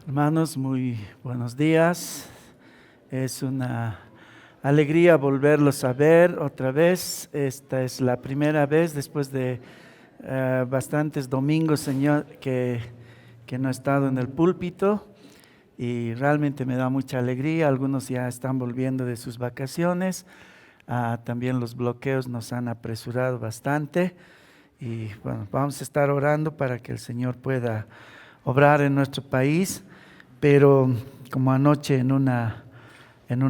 Hermanos, muy buenos días. Es una alegría volverlos a ver otra vez. Esta es la primera vez después de bastantes domingos, Señor, que no he estado en el púlpito y realmente me da mucha alegría. Algunos ya están volviendo de sus vacaciones. También los bloqueos nos han apresurado bastante y bueno, vamos a estar orando para que el Señor pueda obrar en nuestro país. Pero como anoche en un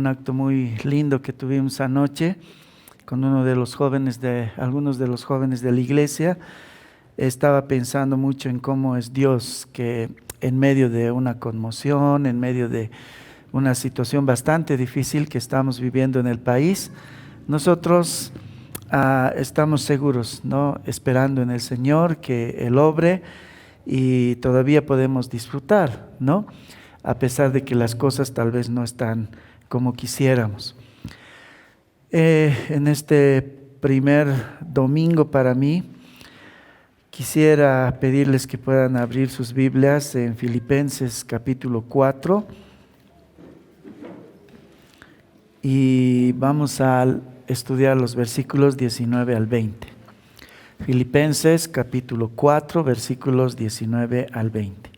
acto muy lindo que tuvimos anoche con algunos de los jóvenes de la iglesia, estaba pensando mucho en cómo es Dios que en medio de una conmoción, en medio de una situación bastante difícil que estamos viviendo en el país, nosotros estamos seguros, ¿no? Esperando en el Señor que Él obre y todavía podemos disfrutar, ¿no? A pesar de que las cosas tal vez no están como quisiéramos. En este primer domingo para mí, quisiera pedirles que puedan abrir sus Biblias en Filipenses capítulo 4 y vamos a estudiar los versículos 19 al 20. Filipenses capítulo 4, versículos 19 al 20.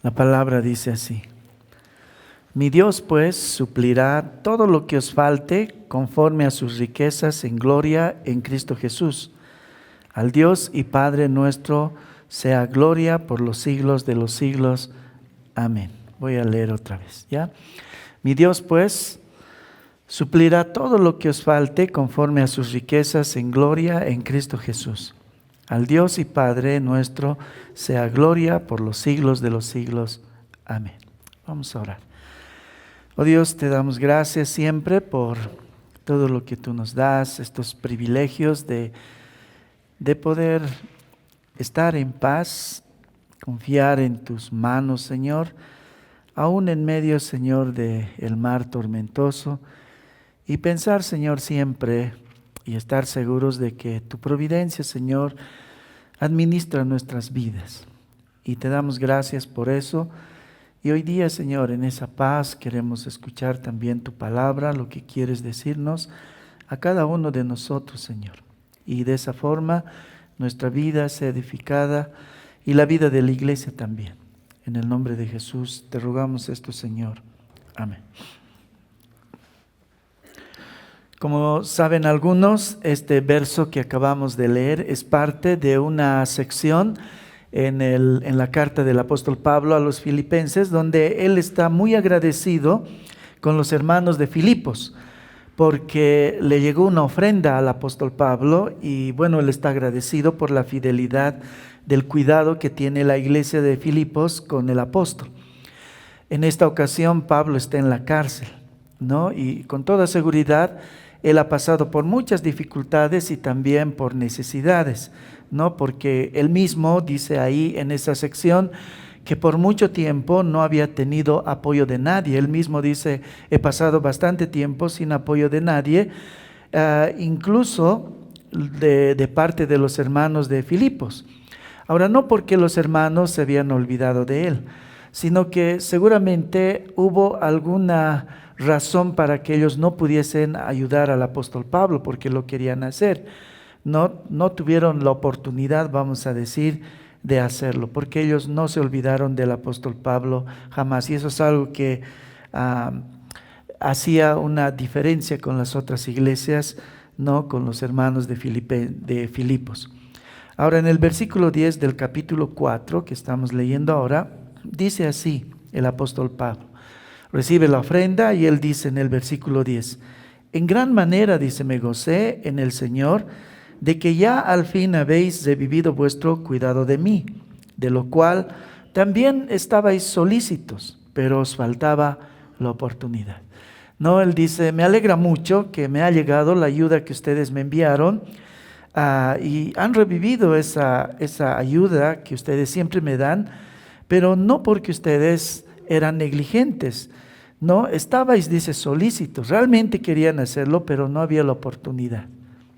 La palabra dice así: Mi Dios pues suplirá todo lo que os falte conforme a sus riquezas en gloria en Cristo Jesús. Al Dios y Padre nuestro sea gloria por los siglos de los siglos. Amén. Voy a leer otra vez, ¿ya? Mi Dios pues suplirá todo lo que os falte conforme a sus riquezas en gloria en Cristo Jesús. Al Dios y Padre nuestro sea gloria por los siglos de los siglos. Amén. Vamos a orar. Oh Dios, te damos gracias siempre por todo lo que tú nos das, estos privilegios de poder estar en paz, confiar en tus manos, Señor, aún en medio, Señor, del mar tormentoso, y pensar, Señor, siempre y estar seguros de que tu providencia, Señor, administra nuestras vidas. Y te damos gracias por eso. Y hoy día, Señor, en esa paz queremos escuchar también tu palabra, lo que quieres decirnos a cada uno de nosotros, Señor. Y de esa forma nuestra vida sea edificada y la vida de la iglesia también. En el nombre de Jesús te rogamos esto, Señor. Amén. Como saben algunos, este verso que acabamos de leer es parte de una sección en la carta del apóstol Pablo a los filipenses, donde él está muy agradecido con los hermanos de Filipos, porque le llegó una ofrenda al apóstol Pablo y bueno, él está agradecido por la fidelidad del cuidado que tiene la iglesia de Filipos con el apóstol. En esta ocasión Pablo está en la cárcel, ¿no? Y con toda seguridad él ha pasado por muchas dificultades y también por necesidades, ¿no? Porque él mismo dice ahí en esa sección que por mucho tiempo no había tenido apoyo de nadie. Él mismo dice, he pasado bastante tiempo sin apoyo de nadie, incluso de parte de los hermanos de Filipos. Ahora, no porque los hermanos se habían olvidado de él, sino que seguramente hubo alguna razón para que ellos no pudiesen ayudar al apóstol Pablo, porque lo querían hacer. No tuvieron la oportunidad, vamos a decir, de hacerlo, porque ellos no se olvidaron del apóstol Pablo jamás. Y eso es algo que hacía una diferencia con las otras iglesias, no con los hermanos de Filipos. Ahora, en el versículo 10 del capítulo 4 que estamos leyendo ahora, dice así el apóstol Pablo. Recibe la ofrenda y él dice en el versículo 10, en gran manera, dice, me gocé en el Señor de que ya al fin habéis revivido vuestro cuidado de mí, de lo cual también estabais solícitos, pero os faltaba la oportunidad. No, él dice, me alegra mucho que me ha llegado la ayuda que ustedes me enviaron y han revivido esa ayuda que ustedes siempre me dan, pero no porque ustedes eran negligentes, no, estabais, dice, solícitos, realmente querían hacerlo, pero no había la oportunidad.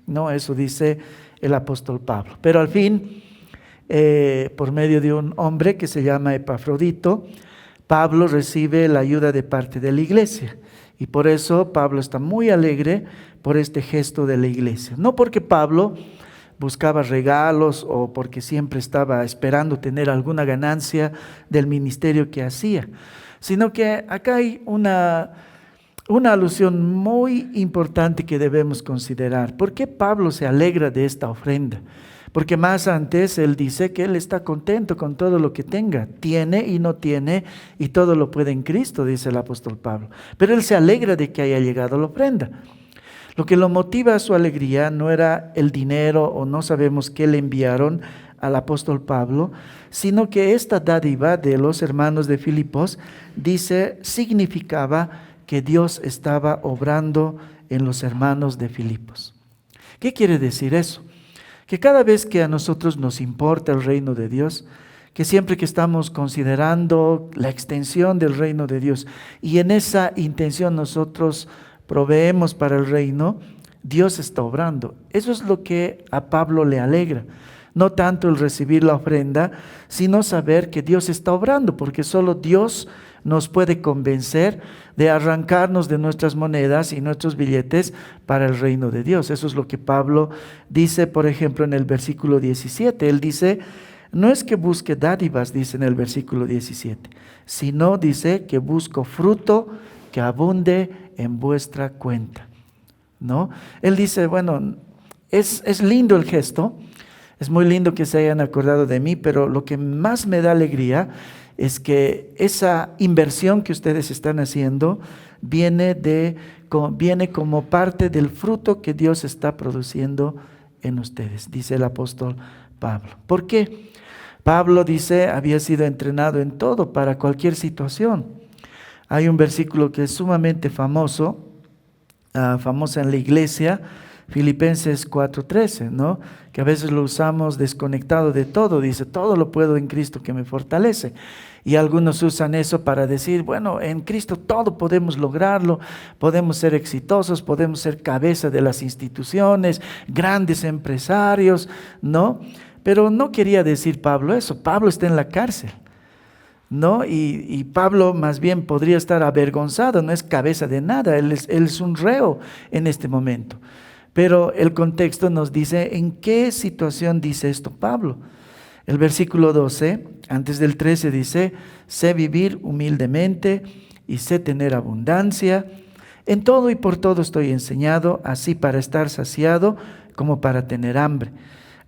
No, eso dice el apóstol Pablo. Pero al fin, por medio de un hombre que se llama Epafrodito, Pablo recibe la ayuda de parte de la iglesia. Y por eso Pablo está muy alegre por este gesto de la iglesia. No porque Pablo buscaba regalos o porque siempre estaba esperando tener alguna ganancia del ministerio que hacía, sino que acá hay una alusión muy importante que debemos considerar. ¿Por qué Pablo se alegra de esta ofrenda? Porque más antes él dice que él está contento con todo lo que tenga, tiene y no tiene, y todo lo puede en Cristo, dice el apóstol Pablo. Pero él se alegra de que haya llegado la ofrenda. Lo que lo motiva a su alegría no era el dinero o no sabemos qué le enviaron al apóstol Pablo, sino que esta dádiva de los hermanos de Filipos, dice, significaba que Dios estaba obrando en los hermanos de Filipos. ¿Qué quiere decir eso? Que cada vez que a nosotros nos importa el reino de Dios, que siempre que estamos considerando la extensión del reino de Dios y en esa intención nosotros proveemos para el reino, Dios está obrando. Eso es lo que a Pablo le alegra. No tanto el recibir la ofrenda, sino saber que Dios está obrando, porque solo Dios nos puede convencer de arrancarnos de nuestras monedas y nuestros billetes para el reino de Dios. Eso es lo que Pablo dice, por ejemplo, en el versículo 17. Él dice, no es que busque dádivas, dice en el versículo 17, sino dice que busco fruto que abunde en vuestra cuenta, ¿no? Él dice, bueno, es lindo el gesto, es muy lindo que se hayan acordado de mí, pero lo que más me da alegría es que esa inversión que ustedes están haciendo viene como parte del fruto que Dios está produciendo en ustedes, dice el apóstol Pablo. ¿Por qué? Pablo dice, había sido entrenado en todo para cualquier situación. Hay un versículo que es sumamente famosa en la iglesia, Filipenses 4:13, ¿no? Que a veces lo usamos desconectado de todo. Dice, todo lo puedo en Cristo que me fortalece. Y algunos usan eso para decir, bueno, en Cristo todo podemos lograrlo, podemos ser exitosos, podemos ser cabeza de las instituciones, grandes empresarios, ¿no? Pero no quería decir Pablo eso. Pablo está en la cárcel, ¿no? Y Pablo más bien podría estar avergonzado, no es cabeza de nada, él es un reo en este momento. Pero el contexto nos dice en qué situación dice esto Pablo. El versículo 12, antes del 13 dice, sé vivir humildemente y sé tener abundancia. En todo y por todo estoy enseñado, así para estar saciado como para tener hambre,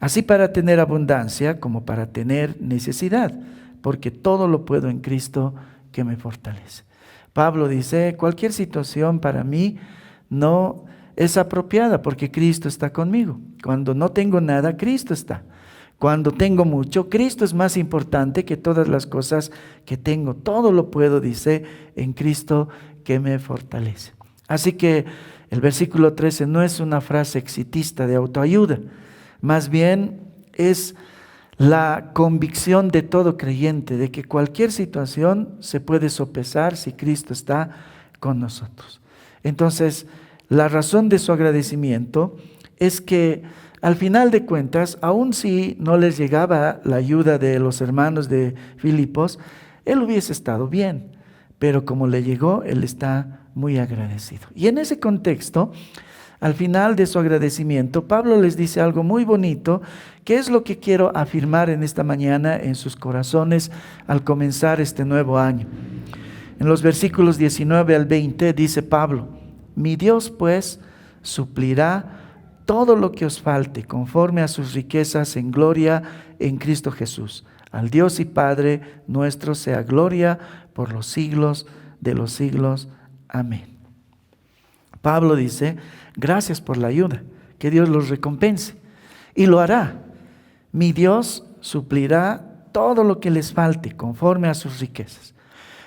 así para tener abundancia como para tener necesidad, porque todo lo puedo en Cristo que me fortalece. Pablo dice, cualquier situación para mí no es apropiada porque Cristo está conmigo. Cuando no tengo nada, Cristo está. Cuando tengo mucho, Cristo es más importante que todas las cosas que tengo. Todo lo puedo, dice, en Cristo que me fortalece. Así que el versículo 13 no es una frase exitista de autoayuda, más bien es la convicción de todo creyente de que cualquier situación se puede sopesar si Cristo está con nosotros. Entonces, la razón de su agradecimiento es que al final de cuentas, aun si no les llegaba la ayuda de los hermanos de Filipos, él hubiese estado bien, pero como le llegó, él está muy agradecido. Y en ese contexto, al final de su agradecimiento, Pablo les dice algo muy bonito, que es lo que quiero afirmar en esta mañana en sus corazones al comenzar este nuevo año. En los versículos 19 al 20 dice Pablo, mi Dios pues suplirá todo lo que os falte conforme a sus riquezas en gloria en Cristo Jesús. Al Dios y Padre nuestro sea gloria por los siglos de los siglos. Amén. Pablo dice, gracias por la ayuda, que Dios los recompense. Y lo hará. Mi Dios suplirá todo lo que les falte conforme a sus riquezas.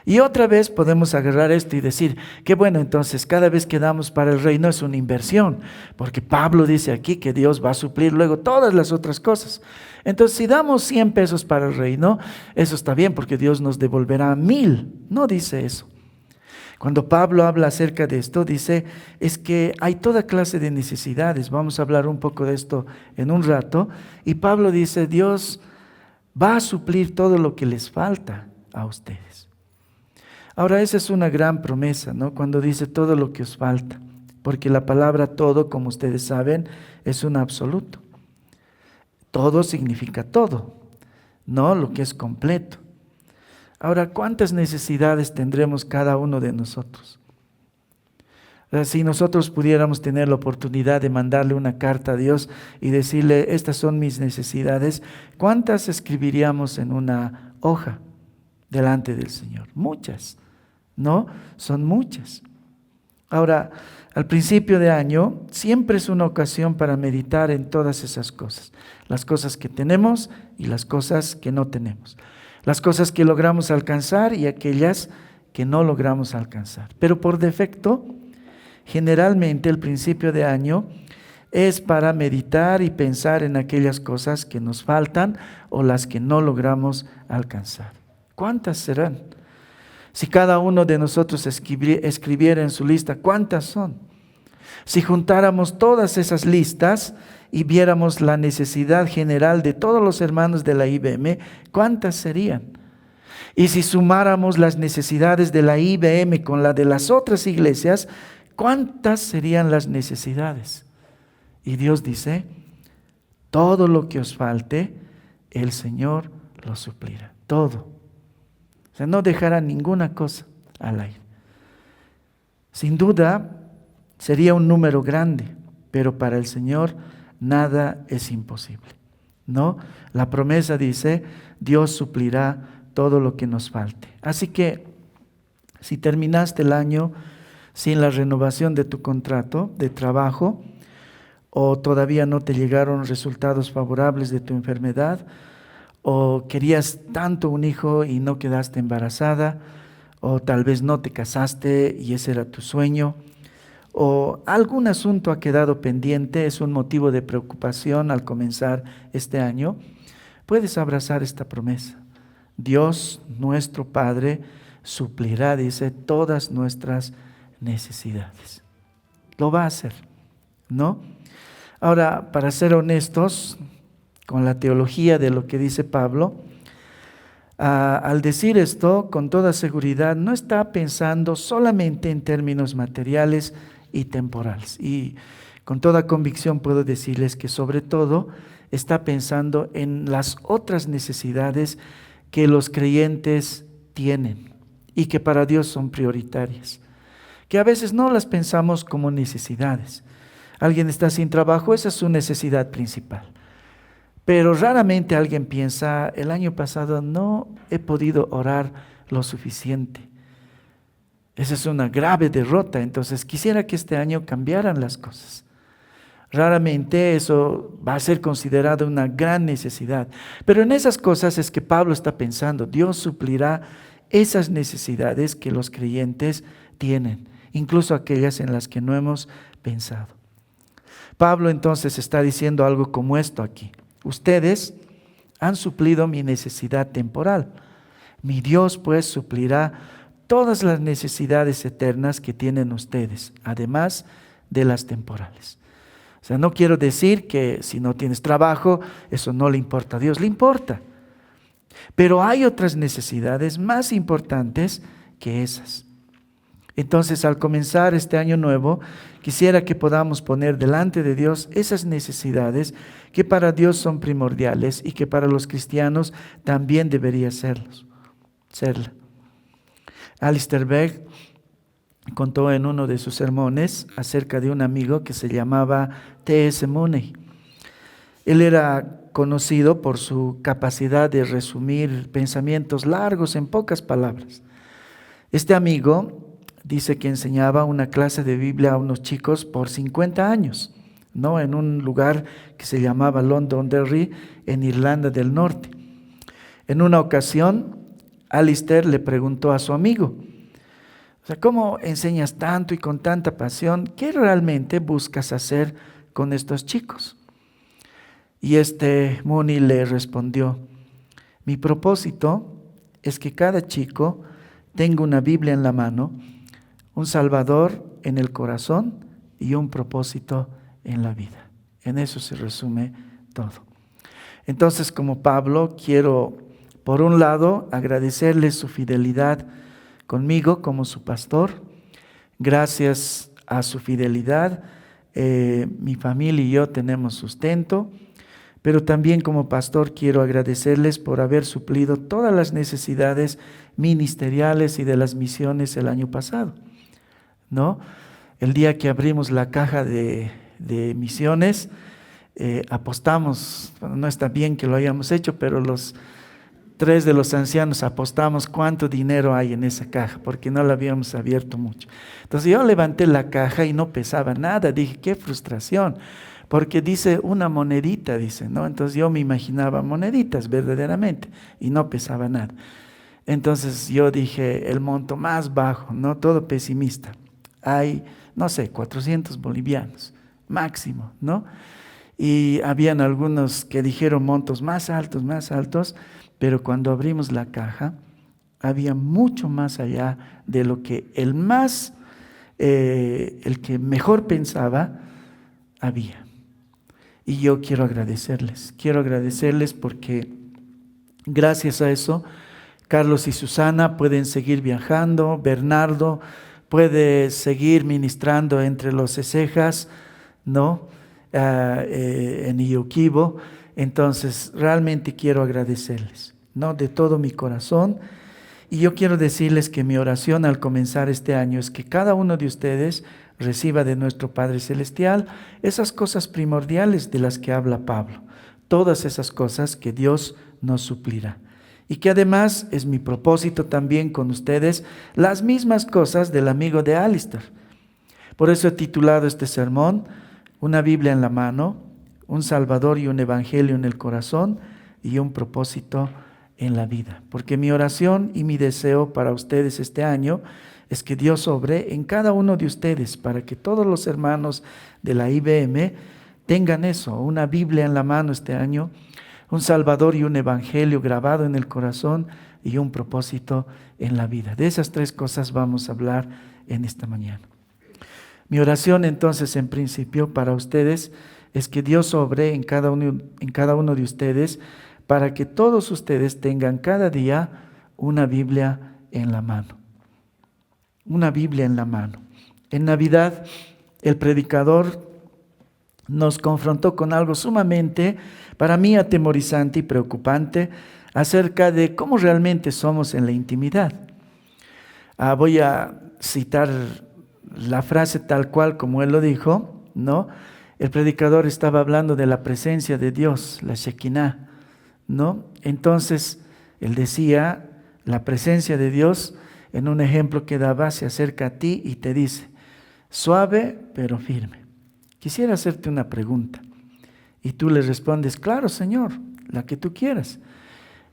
Y otra vez podemos agarrar esto y decir, que bueno, entonces cada vez que damos para el reino es una inversión, porque Pablo dice aquí que Dios va a suplir luego todas las otras cosas. Entonces si damos 100 pesos para el reino, eso está bien porque Dios nos devolverá 1000. No dice eso. Cuando Pablo habla acerca de esto, dice, es que hay toda clase de necesidades. Vamos a hablar un poco de esto en un rato. Y Pablo dice, Dios va a suplir todo lo que les falta a ustedes. Ahora, esa es una gran promesa, ¿no? Cuando dice todo lo que os falta. Porque la palabra todo, como ustedes saben, es un absoluto. Todo significa todo, no lo que es completo. Ahora, ¿cuántas necesidades tendremos cada uno de nosotros? Si nosotros pudiéramos tener la oportunidad de mandarle una carta a Dios y decirle, estas son mis necesidades, ¿cuántas escribiríamos en una hoja delante del Señor? Muchas, ¿no? Son muchas. Ahora, al principio de año siempre es una ocasión para meditar en todas esas cosas. Las cosas que tenemos y las cosas que no tenemos. Las cosas que logramos alcanzar y aquellas que no logramos alcanzar. Pero por defecto, generalmente el principio de año es para meditar y pensar en aquellas cosas que nos faltan o las que no logramos alcanzar. ¿Cuántas serán? Si cada uno de nosotros escribiera en su lista, ¿cuántas son? Si juntáramos todas esas listas y viéramos la necesidad general de todos los hermanos de la IBM, ¿cuántas serían? Y si sumáramos las necesidades de la IBM con la de las otras iglesias, ¿cuántas serían las necesidades? Y Dios dice, todo lo que os falte, el Señor lo suplirá. Todo. O sea, no dejará ninguna cosa al aire. Sin duda, sería un número grande, pero para el Señor nada es imposible, ¿no? La promesa dice, Dios suplirá todo lo que nos falte. Así que, si terminaste el año sin la renovación de tu contrato de trabajo, o todavía no te llegaron resultados favorables de tu enfermedad, o querías tanto un hijo y no quedaste embarazada, o tal vez no te casaste y ese era tu sueño, o algún asunto ha quedado pendiente, es un motivo de preocupación al comenzar este año, puedes abrazar esta promesa. Dios, nuestro Padre, suplirá, dice, todas nuestras necesidades. Lo va a hacer, ¿no? Ahora, para ser honestos con la teología de lo que dice Pablo, al decir esto, con toda seguridad, no está pensando solamente en términos materiales y temporales. Y con toda convicción puedo decirles que sobre todo está pensando en las otras necesidades que los creyentes tienen y que para Dios son prioritarias, que a veces no las pensamos como necesidades. Alguien está sin trabajo, esa es su necesidad principal. Pero raramente alguien piensa, el año pasado no he podido orar lo suficiente. Esa es una grave derrota, entonces quisiera que este año cambiaran las cosas. Raramente eso va a ser considerado una gran necesidad. Pero en esas cosas es que Pablo está pensando, Dios suplirá esas necesidades que los creyentes tienen, incluso aquellas en las que no hemos pensado. Pablo entonces está diciendo algo como esto aquí. Ustedes han suplido mi necesidad temporal. Mi Dios pues suplirá todas las necesidades eternas que tienen ustedes, además de las temporales. O sea, no quiero decir que si no tienes trabajo, eso no le importa a Dios, le importa. Pero hay otras necesidades más importantes que esas. Entonces, al comenzar este año nuevo, quisiera que podamos poner delante de Dios esas necesidades que para Dios son primordiales y que para los cristianos también debería serla. Alistair Begg contó en uno de sus sermones acerca de un amigo que se llamaba T.S. Mooney. Él era conocido por su capacidad de resumir pensamientos largos en pocas palabras. Este amigo dice que enseñaba una clase de Biblia a unos chicos por 50 años, ¿no? En un lugar que se llamaba Londonderry, en Irlanda del Norte. En una ocasión, Alistair le preguntó a su amigo, o sea, ¿cómo enseñas tanto y con tanta pasión? ¿Qué realmente buscas hacer con estos chicos? Y Mooney le respondió, mi propósito es que cada chico tenga una Biblia en la mano, un Salvador en el corazón y un propósito en la vida. En eso se resume todo. Entonces, como Pablo, quiero, por un lado, agradecerle su fidelidad conmigo como su pastor. Gracias a su fidelidad, mi familia y yo tenemos sustento, pero también como pastor quiero agradecerles por haber suplido todas las necesidades ministeriales y de las misiones el año pasado, ¿no? El día que abrimos la caja de misiones, apostamos, bueno, no está bien que lo hayamos hecho, pero los 3 de los ancianos apostamos cuánto dinero hay en esa caja, porque no la habíamos abierto mucho. Entonces yo levanté la caja y no pesaba nada, dije, qué frustración, porque dice una monedita, dice, ¿no? Entonces yo me imaginaba moneditas verdaderamente y no pesaba nada. Entonces yo dije, el monto más bajo, ¿no? Todo pesimista. Hay, no sé, 400 bolivianos, máximo, ¿no? Y habían algunos que dijeron montos más altos, pero cuando abrimos la caja, había mucho más allá de lo que el que mejor pensaba, había. Y yo quiero agradecerles porque gracias a eso, Carlos y Susana pueden seguir viajando, Bernardo puede seguir ministrando entre los Cejas, ¿no? En Ioquibo. Entonces, realmente quiero agradecerles, ¿no? De todo mi corazón. Y yo quiero decirles que mi oración al comenzar este año es que cada uno de ustedes reciba de nuestro Padre Celestial esas cosas primordiales de las que habla Pablo. Todas esas cosas que Dios nos suplirá. Y que además es mi propósito también con ustedes, las mismas cosas del amigo de Alistair. Por eso he titulado este sermón, Una Biblia en la mano, un Salvador y un Evangelio en el corazón y un propósito en la vida. Porque mi oración y mi deseo para ustedes este año es que Dios obre en cada uno de ustedes para que todos los hermanos de la IBM tengan eso, una Biblia en la mano este año, un Salvador y un Evangelio grabado en el corazón y un propósito en la vida. De esas 3 cosas vamos a hablar en esta mañana. Mi oración entonces en principio para ustedes es que Dios obre en cada uno de ustedes para que todos ustedes tengan cada día una Biblia en la mano. Una Biblia en la mano. En Navidad el predicador nos confrontó con algo sumamente, para mí, atemorizante y preocupante acerca de cómo realmente somos en la intimidad. Voy a citar la frase tal cual como él lo dijo, ¿no? El predicador estaba hablando de la presencia de Dios, la Shekinah, ¿no? Entonces, él decía, la presencia de Dios, en un ejemplo que daba, se acerca a ti y te dice, suave pero firme. Quisiera hacerte una pregunta. Y tú le respondes, claro, Señor, la que tú quieras.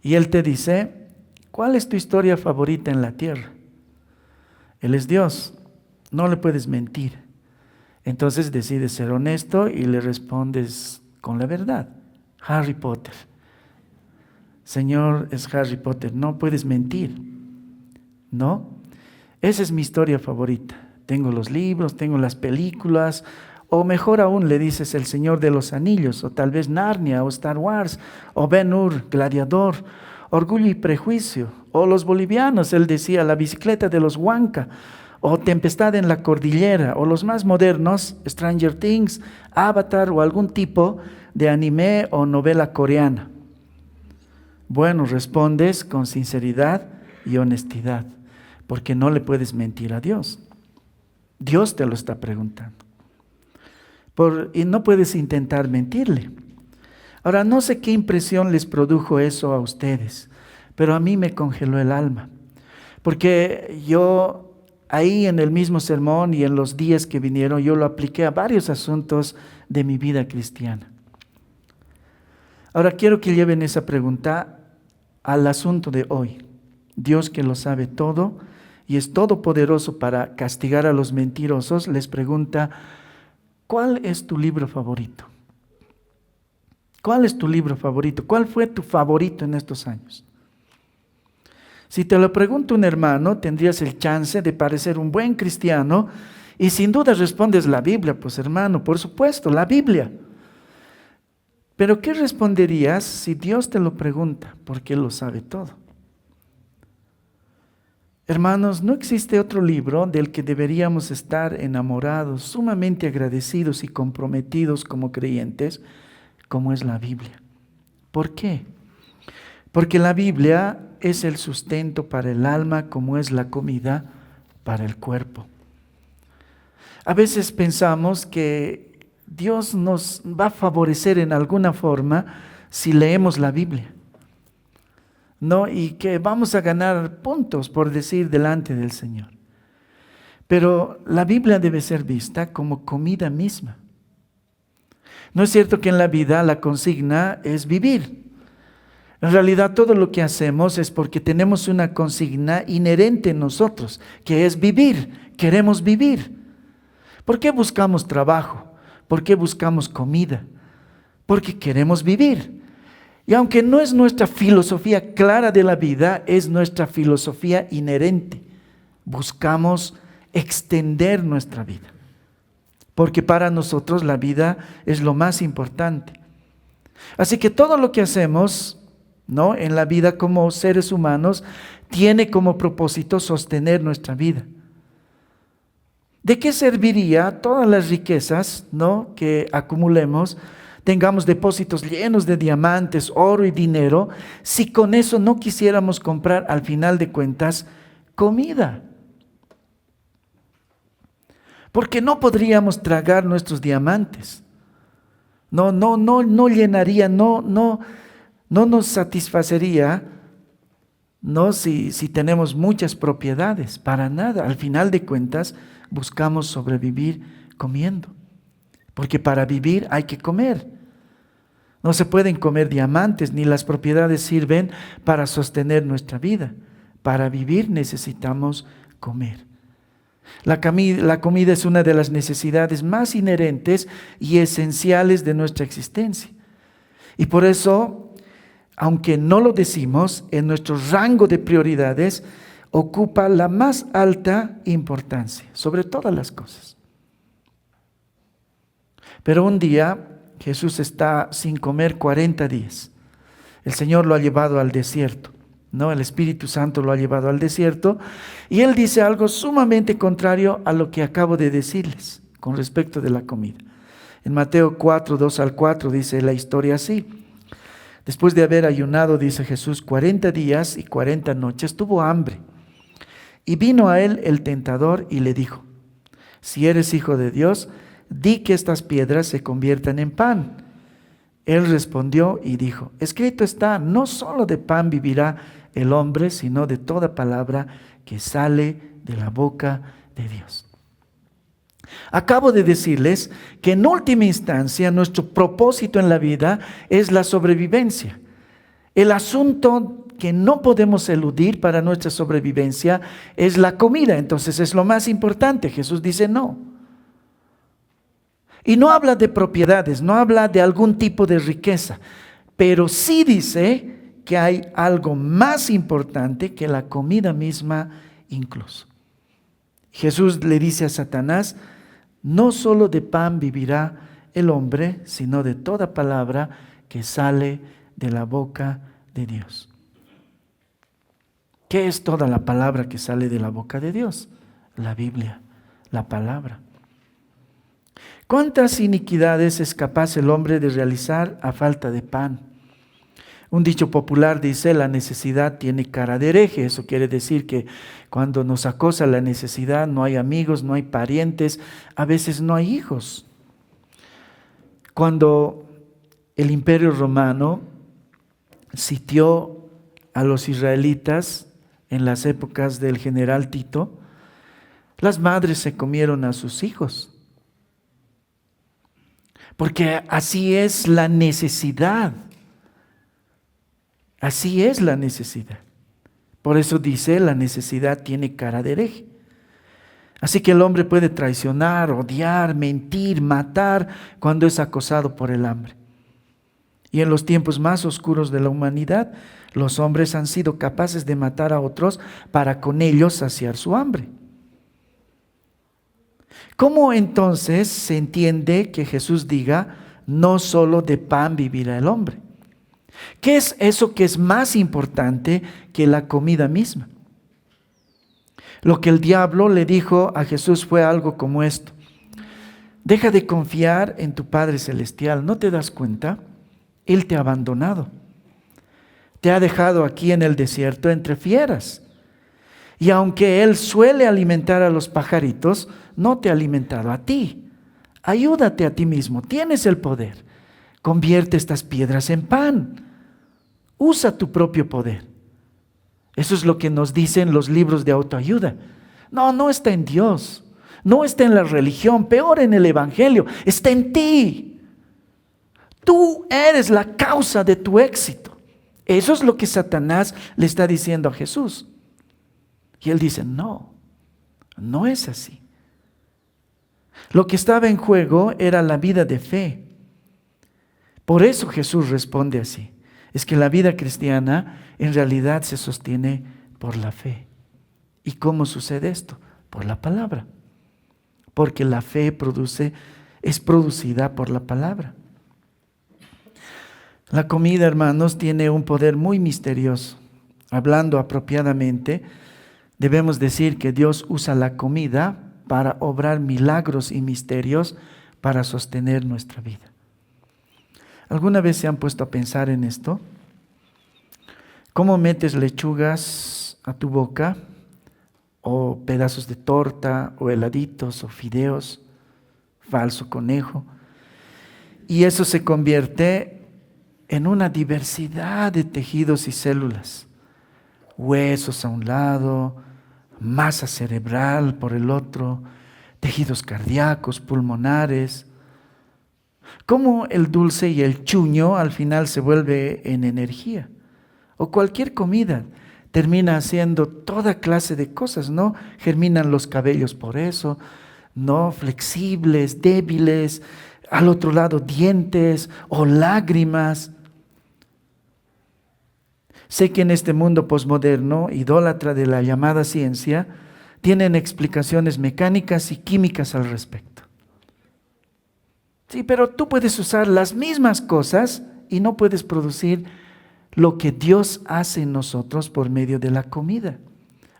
Y Él te dice, ¿cuál es tu historia favorita en la tierra? Él es Dios, no le puedes mentir. Entonces decides ser honesto y le respondes con la verdad. Harry Potter. Señor, es Harry Potter, no puedes mentir, ¿no? Esa es mi historia favorita. Tengo los libros, tengo las películas, o mejor aún le dices El Señor de los Anillos, o tal vez Narnia, o Star Wars, o Ben-Hur, Gladiador, Orgullo y Prejuicio, o los bolivianos, él decía, La bicicleta de los Huanca, o Tempestad en la Cordillera, o los más modernos, Stranger Things, Avatar, o algún tipo de anime o novela coreana. Bueno, respondes con sinceridad y honestidad, porque no le puedes mentir a Dios. Dios te lo está preguntando. Y no puedes intentar mentirle. Ahora, no sé qué impresión les produjo eso a ustedes, pero a mí me congeló el alma. Porque yo ahí en el mismo sermón y en los días que vinieron, yo lo apliqué a varios asuntos de mi vida cristiana. Ahora quiero que lleven esa pregunta al asunto de hoy. Dios, que lo sabe todo y es todopoderoso para castigar a los mentirosos, les pregunta, ¿cuál es tu libro favorito? ¿Cuál es tu libro favorito? ¿Cuál fue tu favorito en estos años? Si te lo pregunta un hermano, tendrías el chance de parecer un buen cristiano y sin duda respondes la Biblia. Pues hermano, por supuesto, la Biblia. Pero ¿qué responderías si Dios te lo pregunta? Porque Él lo sabe todo. Hermanos, no existe otro libro del que deberíamos estar enamorados, sumamente agradecidos y comprometidos como creyentes, como es la Biblia. ¿Por qué? Porque la Biblia es el sustento para el alma, como es la comida para el cuerpo. A veces pensamos que Dios nos va a favorecer en alguna forma si leemos la Biblia, ¿no? Y que vamos a ganar puntos, por decir, delante del Señor. Pero la Biblia debe ser vista como comida misma. No es cierto que en la vida la consigna es vivir. En realidad todo lo que hacemos es porque tenemos una consigna inherente en nosotros, que es vivir, queremos vivir. ¿Por qué buscamos trabajo? ¿Por qué buscamos comida? Porque queremos vivir. Y aunque no es nuestra filosofía clara de la vida, es nuestra filosofía inherente. Buscamos extender nuestra vida, porque para nosotros la vida es lo más importante. Así que todo lo que hacemos, ¿no?, en la vida como seres humanos, tiene como propósito sostener nuestra vida. ¿De qué serviría todas las riquezas, ¿no?, que acumulemos, tengamos depósitos llenos de diamantes, oro y dinero, si con eso no quisiéramos comprar al final de cuentas comida? Porque no podríamos tragar nuestros diamantes. No llenaría, no nos satisfacería, ¿no?, si tenemos muchas propiedades, para nada. Al final de cuentas buscamos sobrevivir comiendo, porque para vivir hay que comer. No se pueden comer diamantes, ni las propiedades sirven para sostener nuestra vida. Para vivir necesitamos comer. La comida es una de las necesidades más inherentes y esenciales de nuestra existencia. Y por eso, aunque no lo decimos, en nuestro rango de prioridades ocupa la más alta importancia sobre todas las cosas. Pero un día Jesús está sin comer 40 días. El Señor lo ha llevado al desierto, ¿no? El Espíritu Santo lo ha llevado al desierto y Él dice algo sumamente contrario a lo que acabo de decirles con respecto de la comida. En Mateo 4, 2 al 4 dice la historia así. Después de haber ayunado, dice Jesús, 40 días y 40 noches, tuvo hambre. Y vino a Él el tentador y le dijo: si eres hijo de Dios, di que estas piedras se conviertan en pan. Él respondió y dijo: escrito está, no solo de pan vivirá el hombre, sino de toda palabra que sale de la boca de Dios. Acabo de decirles que en última instancia nuestro propósito en la vida es la sobrevivencia. El asunto que no podemos eludir para nuestra sobrevivencia es la comida. Entonces es lo más importante. Jesús dice no. Y no habla de propiedades, no habla de algún tipo de riqueza, pero sí dice que hay algo más importante que la comida misma incluso. Jesús le dice a Satanás: no solo de pan vivirá el hombre, sino de toda palabra que sale de la boca de Dios. ¿Qué es toda la palabra que sale de la boca de Dios? La Biblia, la palabra. ¿Cuántas iniquidades es capaz el hombre de realizar a falta de pan? Un dicho popular dice: la necesidad tiene cara de hereje. Eso quiere decir que cuando nos acosa la necesidad no hay amigos, no hay parientes, a veces no hay hijos. Cuando el Imperio Romano sitió a los israelitas en las épocas del general Tito, las madres se comieron a sus hijos. Porque así es la necesidad. Así es la necesidad. Por eso dice: la necesidad tiene cara de hereje. Así que el hombre puede traicionar, odiar, mentir, matar cuando es acosado por el hambre. Y en los tiempos más oscuros de la humanidad, los hombres han sido capaces de matar a otros para con ellos saciar su hambre. ¿Cómo entonces se entiende que Jesús diga, no solo de pan vivirá el hombre? ¿Qué es eso que es más importante que la comida misma? Lo que el diablo le dijo a Jesús fue algo como esto: deja de confiar en tu Padre Celestial, ¿no te das cuenta? Él te ha abandonado. Te ha dejado aquí en el desierto entre fieras. Y aunque Él suele alimentar a los pajaritos, no te ha alimentado a ti. Ayúdate a ti mismo, tienes el poder. Convierte estas piedras en pan. Usa tu propio poder. Eso es lo que nos dicen los libros de autoayuda. No está en Dios. No está en la religión, peor en el Evangelio. Está en ti. Tú eres la causa de tu éxito. Eso es lo que Satanás le está diciendo a Jesús. Y él dice, no es así. Lo que estaba en juego era la vida de fe. Por eso Jesús responde así. Es que la vida cristiana en realidad se sostiene por la fe. ¿Y cómo sucede esto? Por la palabra. Porque la fe es producida por la palabra. La comida, hermanos, tiene un poder muy misterioso. Hablando apropiadamente, debemos decir que Dios usa la comida para obrar milagros y misterios para sostener nuestra vida. ¿Alguna vez se han puesto a pensar en esto? ¿Cómo metes lechugas a tu boca? O pedazos de torta, o heladitos, o fideos, falso conejo. Y eso se convierte en una diversidad de tejidos y células. Huesos a un lado, masa cerebral por el otro, tejidos cardíacos, pulmonares. Cómo el dulce y el chuño al final se vuelve en energía. O cualquier comida termina haciendo toda clase de cosas, ¿no? Germinan los cabellos por eso, ¿no? Flexibles, débiles, al otro lado dientes o lágrimas. Sé que en este mundo posmoderno, idólatra de la llamada ciencia, tienen explicaciones mecánicas y químicas al respecto. Sí, pero tú puedes usar las mismas cosas y no puedes producir lo que Dios hace en nosotros por medio de la comida.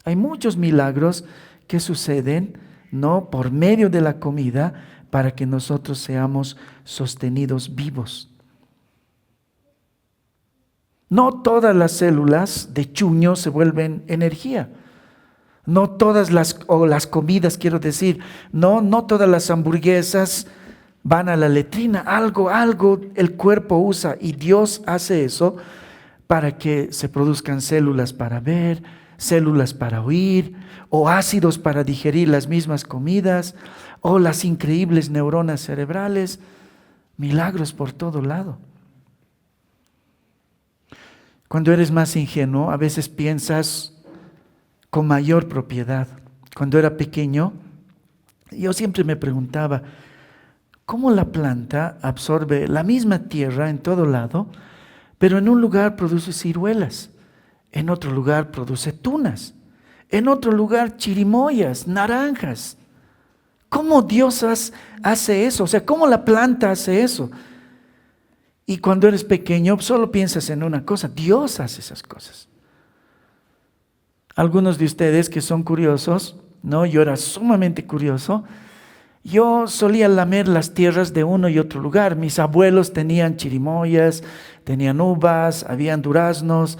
Hay muchos milagros que suceden, ¿no?, por medio de la comida para que nosotros seamos sostenidos vivos. No todas las células de chuño se vuelven energía. No todas las comidas, quiero decir, no todas las hamburguesas van a la letrina. Algo el cuerpo usa, y Dios hace eso para que se produzcan células para ver, células para oír, o ácidos para digerir las mismas comidas, o las increíbles neuronas cerebrales. Milagros por todo lado. Cuando eres más ingenuo, a veces piensas con mayor propiedad. Cuando era pequeño, yo siempre me preguntaba, ¿cómo la planta absorbe la misma tierra en todo lado, pero en un lugar produce ciruelas, en otro lugar produce tunas, en otro lugar chirimoyas, naranjas? ¿Cómo Dios hace eso? O sea, ¿cómo la planta hace eso? Y cuando eres pequeño, solo piensas en una cosa: Dios hace esas cosas. Algunos de ustedes que son curiosos, ¿no? Yo era sumamente curioso. Yo solía lamer las tierras de uno y otro lugar. Mis abuelos tenían chirimoyas, tenían uvas, habían duraznos.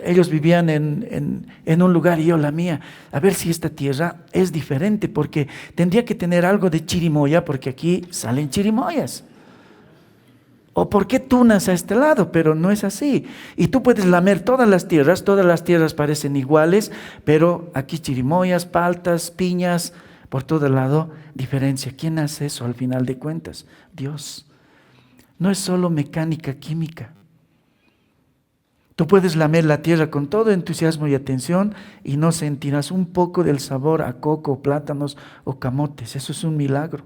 Ellos vivían en un lugar y yo lamía. A ver si esta tierra es diferente, porque tendría que tener algo de chirimoya, porque aquí salen chirimoyas. ¿O por qué tunas a este lado? Pero no es así. Y tú puedes lamer todas las tierras parecen iguales, pero aquí chirimoyas, paltas, piñas, por todo lado, diferencia. ¿Quién hace eso al final de cuentas? Dios. No es solo mecánica química. Tú puedes lamer la tierra con todo entusiasmo y atención y no sentirás un poco del sabor a coco, plátanos o camotes. Eso es un milagro.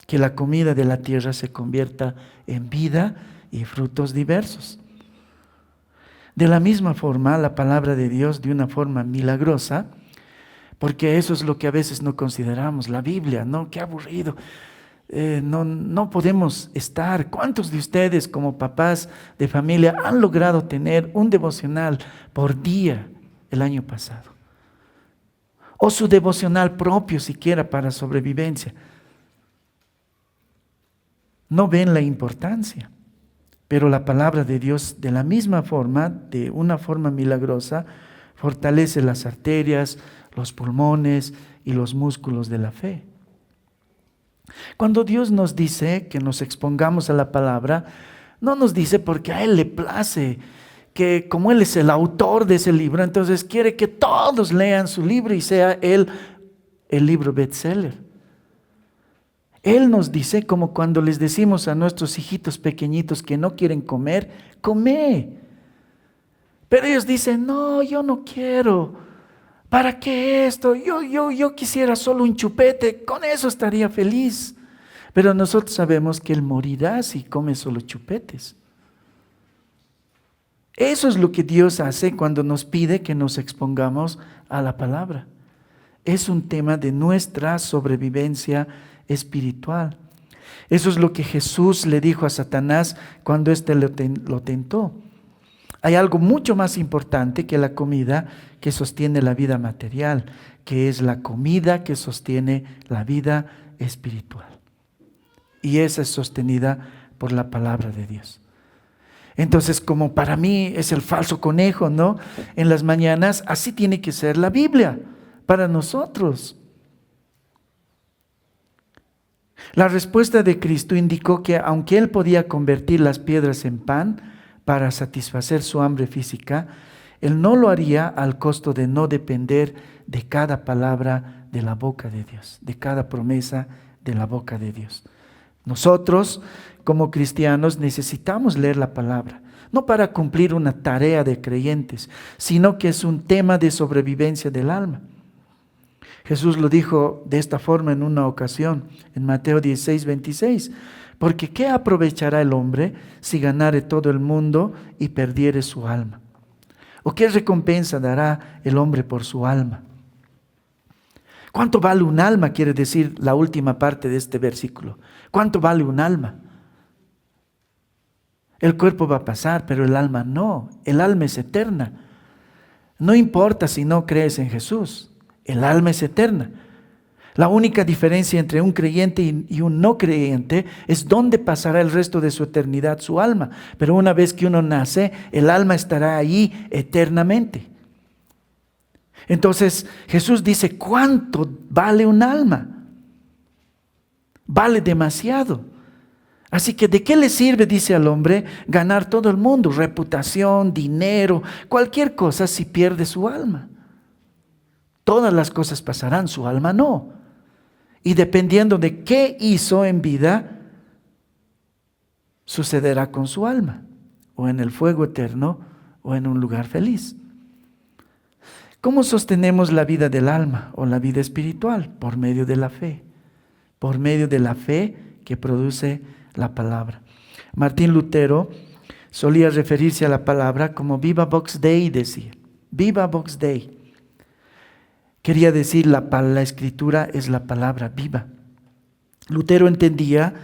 que la comida de la tierra se convierta en vida y frutos diversos. De la misma forma, la palabra de Dios, de una forma milagrosa, porque eso es lo que a veces no consideramos, la Biblia, ¿no? Qué aburrido. No podemos estar. ¿Cuántos de ustedes como papás de familia han logrado tener un devocional por día el año pasado? O su devocional propio siquiera para sobrevivencia. No ven la importancia, pero la palabra de Dios de la misma forma, de una forma milagrosa, fortalece las arterias, los pulmones y los músculos de la fe. Cuando Dios nos dice que nos expongamos a la palabra, no nos dice porque a Él le place, que como Él es el autor de ese libro, entonces quiere que todos lean su libro y sea Él el libro bestseller. Él nos dice, como cuando les decimos a nuestros hijitos pequeñitos que no quieren comer, come. Pero ellos dicen, no, yo no quiero. ¿Para qué esto? Yo quisiera solo un chupete, con eso estaría feliz. Pero nosotros sabemos que Él morirá si come solo chupetes. Eso es lo que Dios hace cuando nos pide que nos expongamos a la palabra. Es un tema de nuestra sobrevivencia espiritual. Eso es lo que Jesús le dijo a Satanás cuando éste lo tentó. Hay algo mucho más importante que la comida que sostiene la vida material, que es la comida que sostiene la vida espiritual. Y esa es sostenida por la palabra de Dios. Entonces, como para mí es el falso conejo, ¿no? En las mañanas, así tiene que ser la Biblia para nosotros. La respuesta de Cristo indicó que aunque Él podía convertir las piedras en pan para satisfacer su hambre física, Él no lo haría al costo de no depender de cada palabra de la boca de Dios, de cada promesa de la boca de Dios. Nosotros, como cristianos, necesitamos leer la palabra, no para cumplir una tarea de creyentes, sino que es un tema de sobrevivencia del alma. Jesús lo dijo de esta forma en una ocasión, en Mateo 16:26, porque ¿qué aprovechará el hombre si ganare todo el mundo y perdiere su alma? ¿O qué recompensa dará el hombre por su alma? ¿Cuánto vale un alma? Quiere decir la última parte de este versículo. ¿Cuánto vale un alma? El cuerpo va a pasar, pero el alma no. El alma es eterna. No importa si no crees en Jesús. El alma es eterna. La única diferencia entre un creyente y un no creyente es dónde pasará el resto de su eternidad su alma. Pero una vez que uno nace, el alma estará ahí eternamente. Entonces Jesús dice, ¿cuánto vale un alma? Vale demasiado. Así que ¿de qué le sirve, dice al hombre, ganar todo el mundo, reputación, dinero, cualquier cosa si pierde su alma? Todas las cosas pasarán, su alma no. Y dependiendo de qué hizo en vida, sucederá con su alma, o en el fuego eterno, o en un lugar feliz. ¿Cómo sostenemos la vida del alma o la vida espiritual? Por medio de la fe. Por medio de la fe que produce la palabra. Martín Lutero solía referirse a la palabra como viva vox Dei, decía. Viva vox Dei. Quería decir, la escritura es la palabra viva. Lutero entendía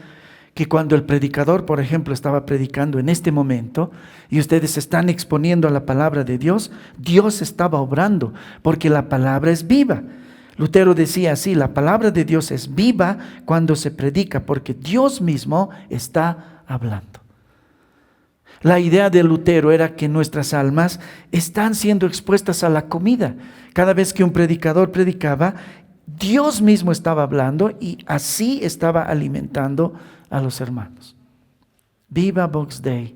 que cuando el predicador, por ejemplo, estaba predicando en este momento y ustedes se están exponiendo a la palabra de Dios, Dios estaba obrando porque la palabra es viva. Lutero decía así, la palabra de Dios es viva cuando se predica porque Dios mismo está hablando. La idea de Lutero era que nuestras almas están siendo expuestas a la comida. Cada vez que un predicador predicaba, Dios mismo estaba hablando y así estaba alimentando a los hermanos. Viva vox Dei.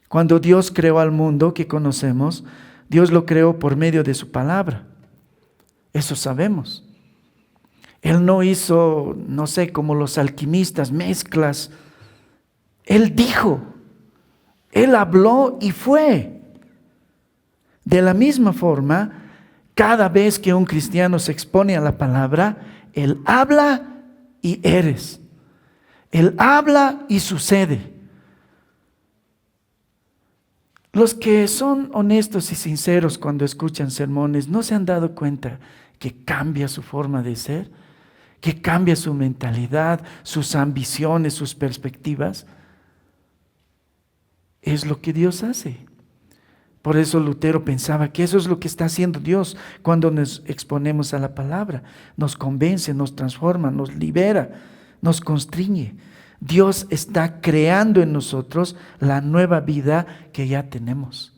Cuando Dios creó al mundo que conocemos, Dios lo creó por medio de su palabra. Eso sabemos. Él no hizo, no sé, como los alquimistas, mezclas. Él dijo, Él habló y fue. De la misma forma, cada vez que un cristiano se expone a la palabra, él habla y eres. Él habla y sucede. Los que son honestos y sinceros cuando escuchan sermones, ¿no se han dado cuenta que cambia su forma de ser? Que cambia su mentalidad, sus ambiciones, sus perspectivas. Es lo que Dios hace. Por eso Lutero pensaba que eso es lo que está haciendo Dios cuando nos exponemos a la palabra. Nos convence, nos transforma, nos libera, nos constriñe. Dios está creando en nosotros la nueva vida que ya tenemos.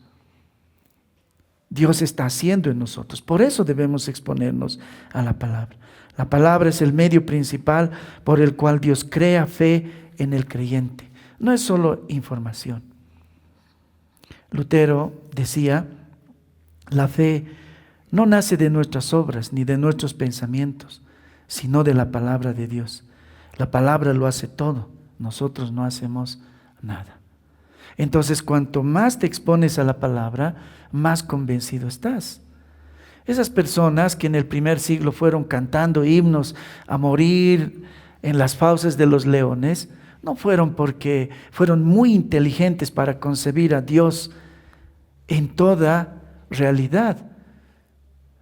Dios está haciendo en nosotros. Por eso debemos exponernos a la palabra. La palabra es el medio principal por el cual Dios crea fe en el creyente. No es solo información. Lutero decía, la fe no nace de nuestras obras ni de nuestros pensamientos, sino de la palabra de Dios. La palabra lo hace todo, nosotros no hacemos nada. Entonces, cuanto más te expones a la palabra, más convencido estás. Esas personas que en el primer siglo fueron cantando himnos a morir en las fauces de los leones, no fueron porque fueron muy inteligentes para concebir a Dios en toda realidad,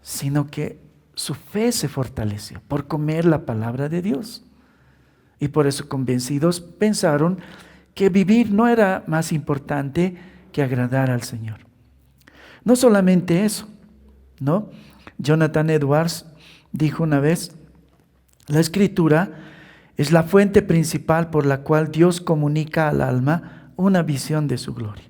sino que su fe se fortaleció por comer la palabra de Dios. Y por eso, convencidos, pensaron que vivir no era más importante que agradar al Señor. No solamente eso, ¿no? Jonathan Edwards dijo una vez, la Escritura es la fuente principal por la cual Dios comunica al alma una visión de su gloria.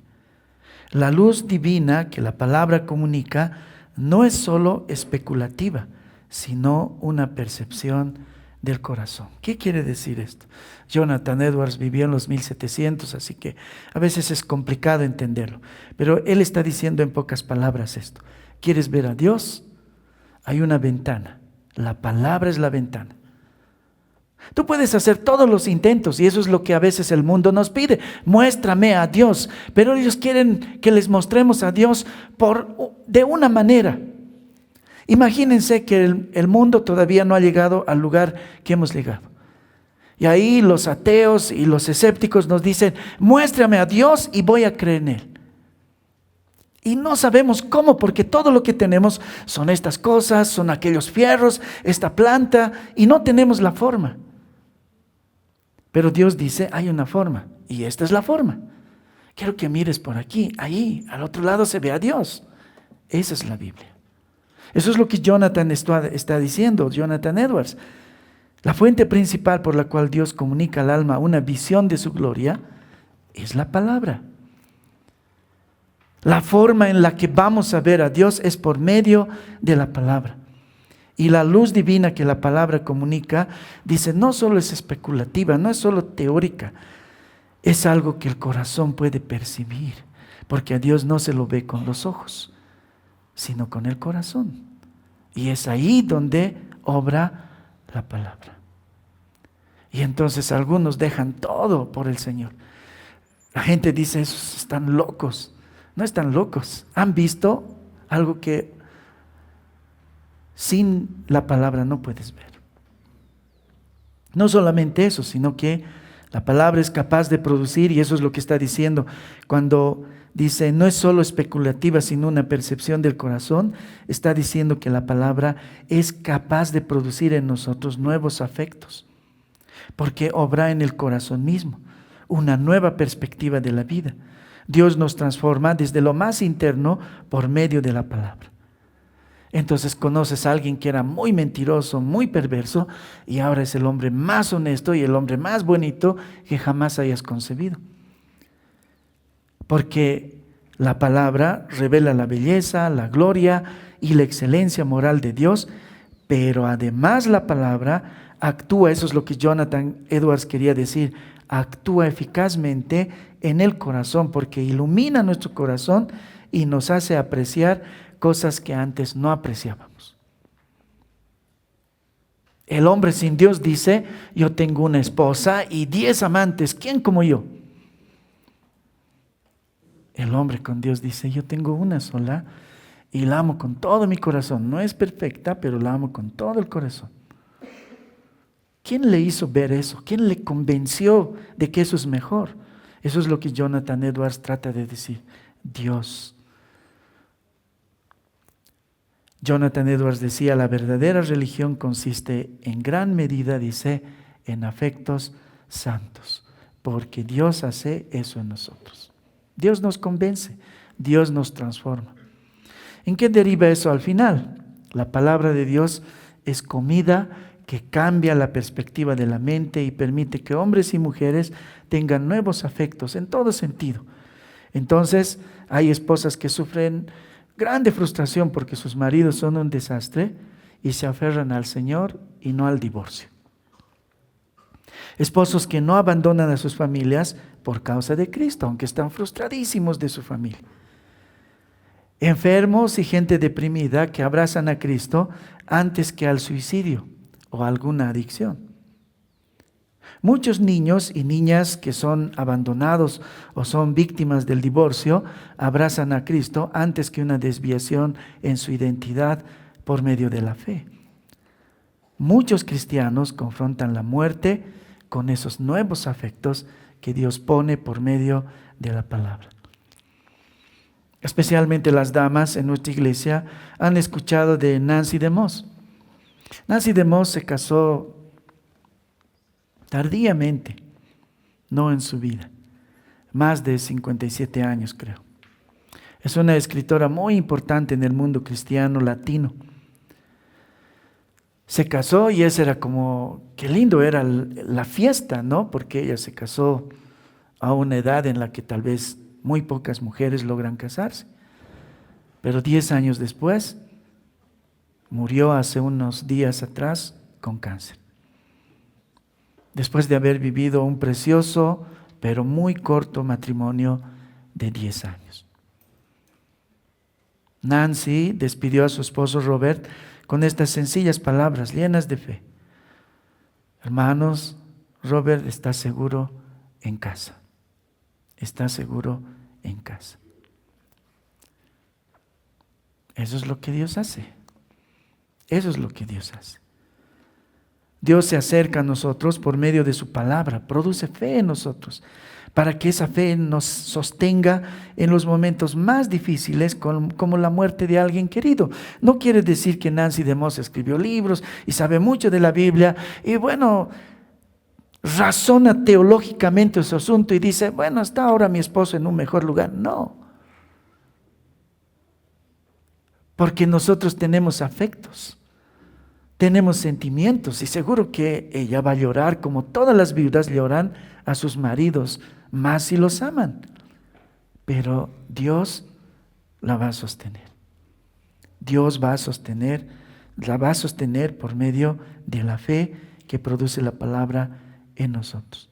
La luz divina que la palabra comunica no es solo especulativa, sino una percepción del corazón. ¿Qué quiere decir esto? Jonathan Edwards vivió en los 1700, así que a veces es complicado entenderlo. Pero él está diciendo en pocas palabras esto. ¿Quieres ver a Dios? Hay una ventana. La palabra es la ventana. Tú puedes hacer todos los intentos y eso es lo que a veces el mundo nos pide. Muéstrame a Dios. Pero ellos quieren que les mostremos a Dios de una manera. Imagínense que el mundo todavía no ha llegado al lugar que hemos llegado. Y ahí los ateos y los escépticos nos dicen, muéstrame a Dios y voy a creer en Él. Y no sabemos cómo, porque todo lo que tenemos son estas cosas, son aquellos fierros, esta planta, y no tenemos la forma. Pero Dios dice, hay una forma, y esta es la forma. Quiero que mires por aquí, ahí, al otro lado se ve a Dios. Esa es la Biblia. Eso es lo que Jonathan está diciendo, Jonathan Edwards. La fuente principal por la cual Dios comunica al alma una visión de su gloria es la palabra. La forma en la que vamos a ver a Dios es por medio de la palabra. Y la luz divina que la palabra comunica, dice, no solo es especulativa, no es solo teórica, es algo que el corazón puede percibir, porque a Dios no se lo ve con los ojos, sino con el corazón. Y es ahí donde obra la palabra. Y entonces algunos dejan todo por el Señor. La gente dice, esos están locos. No están locos. Han visto algo que sin la palabra no puedes ver. No solamente eso, sino que la palabra es capaz de producir, y eso es lo que está diciendo cuando dice, no es solo especulativa, sino una percepción del corazón. Está diciendo que la palabra es capaz de producir en nosotros nuevos afectos, porque obra en el corazón mismo, una nueva perspectiva de la vida. Dios nos transforma desde lo más interno por medio de la palabra. Entonces conoces a alguien que era muy mentiroso, muy perverso, y ahora es el hombre más honesto y el hombre más bonito que jamás hayas concebido. Porque la palabra revela la belleza, la gloria y la excelencia moral de Dios, pero además la palabra actúa, eso es lo que Jonathan Edwards quería decir, actúa eficazmente en el corazón, porque ilumina nuestro corazón y nos hace apreciar cosas que antes no apreciábamos. El hombre sin Dios dice, yo tengo una esposa y 10 amantes, ¿quién como yo? El hombre con Dios dice, yo tengo una sola y la amo con todo mi corazón. No es perfecta, pero la amo con todo el corazón. ¿Quién le hizo ver eso? ¿Quién le convenció de que eso es mejor? Eso es lo que Jonathan Edwards trata de decir. Dios. Jonathan Edwards decía, la verdadera religión consiste en gran medida, dice, en afectos santos, porque Dios hace eso en nosotros. Dios nos convence, Dios nos transforma. ¿En qué deriva eso al final? La palabra de Dios es comida que cambia la perspectiva de la mente y permite que hombres y mujeres tengan nuevos afectos en todo sentido. Entonces, hay esposas que sufren grande frustración porque sus maridos son un desastre y se aferran al Señor y no al divorcio. Esposos que no abandonan a sus familias por causa de Cristo, aunque están frustradísimos de su familia. Enfermos y gente deprimida que abrazan a Cristo antes que al suicidio o alguna adicción. Muchos niños y niñas que son abandonados o son víctimas del divorcio abrazan a Cristo antes que una desviación en su identidad por medio de la fe. Muchos cristianos confrontan la muerte con esos nuevos afectos que Dios pone por medio de la palabra. Especialmente las damas en nuestra iglesia han escuchado de Nancy DeMoss. Nancy DeMoss se casó tardíamente, no en su vida, más de 57 años creo. Es una escritora muy importante en el mundo cristiano latino. Se casó y esa era como, qué lindo era la fiesta, ¿no? Porque ella se casó a una edad en la que tal vez muy pocas mujeres logran casarse. Pero 10 años después, murió hace unos días atrás con cáncer. Después de haber vivido un precioso, pero muy corto matrimonio de 10 años. Nancy despidió a su esposo Robert con estas sencillas palabras llenas de fe. Hermanos, Robert está seguro en casa. Está seguro en casa. Eso es lo que Dios hace. Eso es lo que Dios hace. Dios se acerca a nosotros por medio de su palabra, produce fe en nosotros, para que esa fe nos sostenga en los momentos más difíciles, como la muerte de alguien querido. No quiere decir que Nancy DeMoss escribió libros y sabe mucho de la Biblia y bueno, razona teológicamente su asunto y dice, bueno, está ahora mi esposo en un mejor lugar. No, porque nosotros tenemos afectos. Tenemos sentimientos y seguro que ella va a llorar como todas las viudas lloran a sus maridos, más si los aman. Pero Dios la va a sostener. Dios va a sostener, la va a sostener por medio de la fe que produce la palabra en nosotros.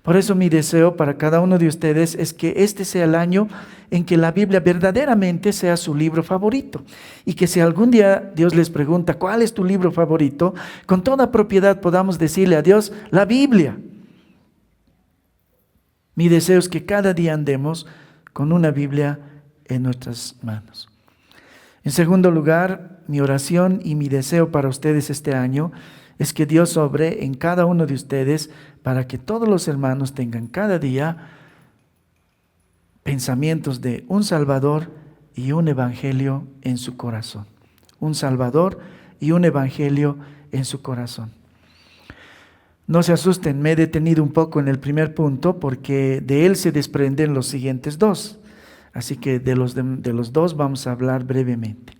Por eso mi deseo para cada uno de ustedes es que este sea el año en que la Biblia verdaderamente sea su libro favorito. Y que si algún día Dios les pregunta, ¿cuál es tu libro favorito? Con toda propiedad podamos decirle a Dios, la Biblia. Mi deseo es que cada día andemos con una Biblia en nuestras manos. En segundo lugar, mi oración y mi deseo para ustedes este año es que Dios obre en cada uno de ustedes para que todos los hermanos tengan cada día pensamientos de un Salvador y un Evangelio en su corazón. Un Salvador y un Evangelio en su corazón. No se asusten, me he detenido un poco en el primer punto porque de él se desprenden los siguientes dos. Así que de los dos vamos a hablar brevemente.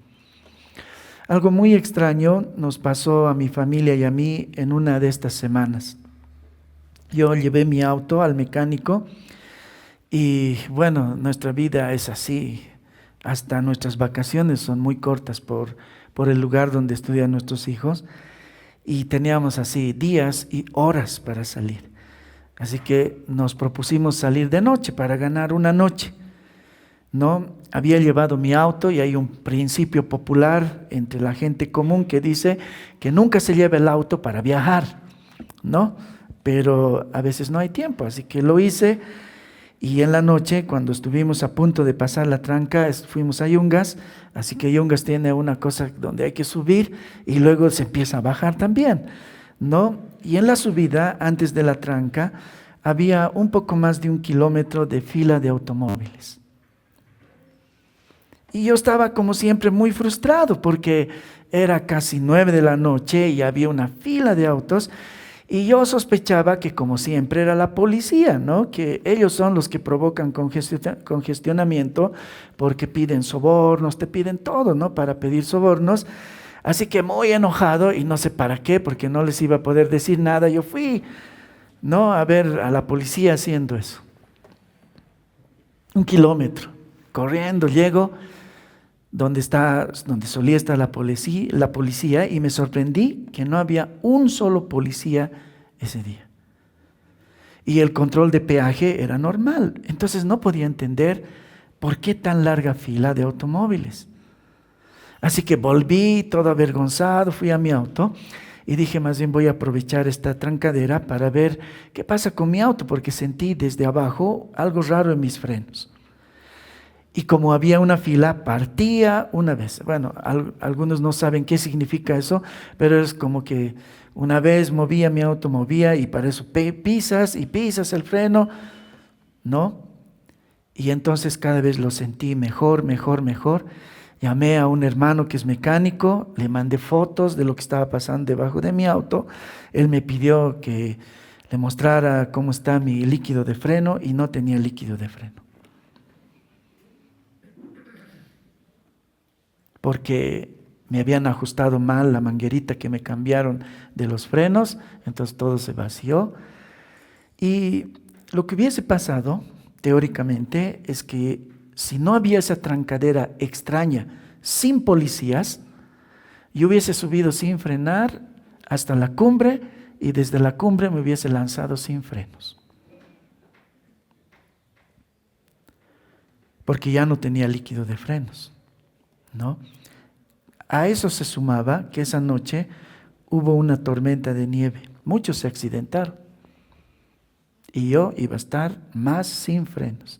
Algo muy extraño nos pasó a mi familia y a mí en una de estas semanas. Yo llevé mi auto al mecánico y bueno, nuestra vida es así. Hasta nuestras vacaciones son muy cortas por el lugar donde estudian nuestros hijos. Y teníamos así días y horas para salir. Así que nos propusimos salir de noche para ganar una noche. ¿No? Había llevado mi auto y hay un principio popular entre la gente común que dice que nunca se lleva el auto para viajar, ¿no? Pero a veces no hay tiempo, así que lo hice y en la noche cuando estuvimos a punto de pasar la tranca fuimos a Yungas, así que Yungas tiene una cosa donde hay que subir y luego se empieza a bajar también, ¿no? Y en la subida, antes de la tranca, había un poco más de 1 kilómetro de fila de automóviles. Y yo estaba como siempre muy frustrado porque era casi 9 de la noche y había una fila de autos. Y yo sospechaba que como siempre era la policía, ¿no? Que ellos son los que provocan congestionamiento porque piden sobornos, te piden todo, ¿no? Para pedir sobornos. Así que muy enojado y no sé para qué, porque no les iba a poder decir nada, yo fui, ¿no? A ver a la policía haciendo eso. 1 kilómetro, corriendo, llego donde solía estar la policía y me sorprendí que no había un solo policía ese día. Y el control de peaje era normal, entonces no podía entender por qué tan larga fila de automóviles. Así que volví todo avergonzado, fui a mi auto y dije, más bien voy a aprovechar esta trancadera para ver qué pasa con mi auto, porque sentí desde abajo algo raro en mis frenos. Y como había una fila, partía una vez. Bueno, algunos no saben qué significa eso, pero es como que una vez movía mi auto, y para eso pisas y pisas el freno, ¿no? Y entonces cada vez lo sentí mejor. Llamé a un hermano que es mecánico, le mandé fotos de lo que estaba pasando debajo de mi auto. Él me pidió que le mostrara cómo está mi líquido de freno y no tenía líquido de freno. Porque me habían ajustado mal la manguerita que me cambiaron de los frenos, entonces todo se vació. Y lo que hubiese pasado, teóricamente, es que si no había esa trancadera extraña, sin policías, yo hubiese subido sin frenar hasta la cumbre y desde la cumbre me hubiese lanzado sin frenos. Porque ya no tenía líquido de frenos, ¿no? A eso se sumaba que esa noche hubo una tormenta de nieve. Muchos se accidentaron. Y yo iba a estar más sin frenos.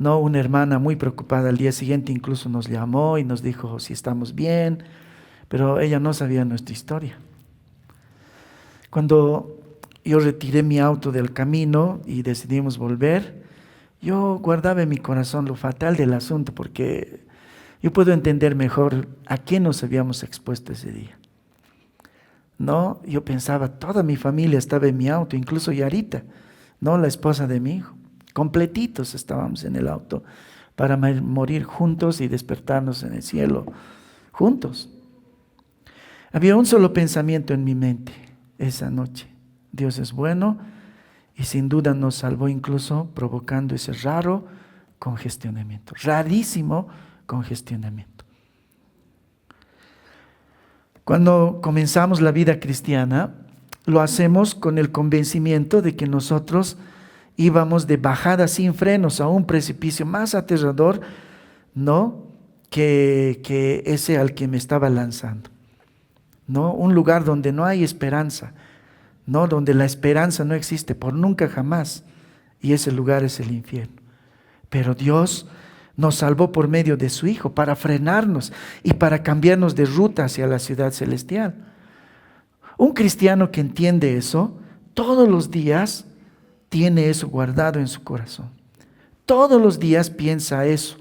No, una hermana muy preocupada al día siguiente incluso nos llamó y nos dijo si estamos bien, pero ella no sabía nuestra historia. Cuando yo retiré mi auto del camino y decidimos volver, yo guardaba en mi corazón lo fatal del asunto, porque yo puedo entender mejor a qué nos habíamos expuesto ese día. No, yo pensaba, toda mi familia estaba en mi auto, incluso Yarita, no, la esposa de mi hijo. Completitos estábamos en el auto para morir juntos y despertarnos en el cielo juntos. Había un solo pensamiento en mi mente esa noche: Dios es bueno y sin duda nos salvó, incluso provocando ese raro congestionamiento, rarísimo congestionamiento. Cuando comenzamos la vida cristiana, lo hacemos con el convencimiento de que nosotros íbamos de bajada sin frenos a un precipicio más aterrador, ¿no?, que ese al que me estaba lanzando, ¿no? Un lugar donde no hay esperanza, ¿no? Donde la esperanza no existe por nunca jamás, y ese lugar es el infierno. Pero Dios nos salvó por medio de su Hijo para frenarnos y para cambiarnos de ruta hacia la ciudad celestial. Un cristiano que entiende eso, todos los días tiene eso guardado en su corazón. Todos los días piensa eso.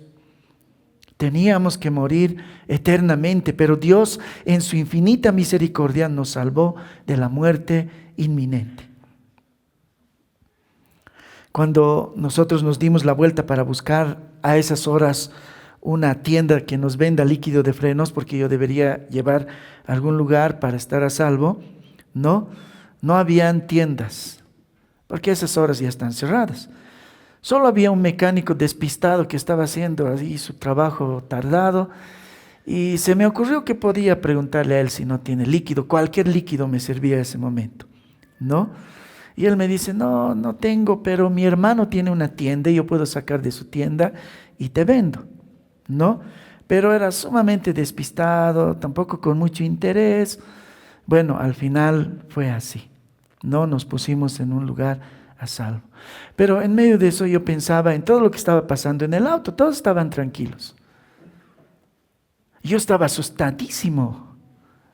Teníamos que morir eternamente, pero Dios en su infinita misericordia nos salvó de la muerte inminente. Cuando nosotros nos dimos la vuelta para buscar a esas horas una tienda que nos venda líquido de frenos, porque yo debería llevar a algún lugar para estar a salvo, no habían tiendas, porque a esas horas ya están cerradas. Solo había un mecánico despistado que estaba haciendo así su trabajo tardado, y se me ocurrió que podía preguntarle a él si no tiene líquido. Cualquier líquido me servía en ese momento, ¿no? Y él me dice, no tengo, pero mi hermano tiene una tienda y yo puedo sacar de su tienda y te vendo, ¿no? Pero era sumamente despistado, tampoco con mucho interés. Bueno, al final fue así, ¿no? Nos pusimos en un lugar a salvo. Pero en medio de eso yo pensaba en todo lo que estaba pasando en el auto. Todos estaban tranquilos. Yo estaba asustadísimo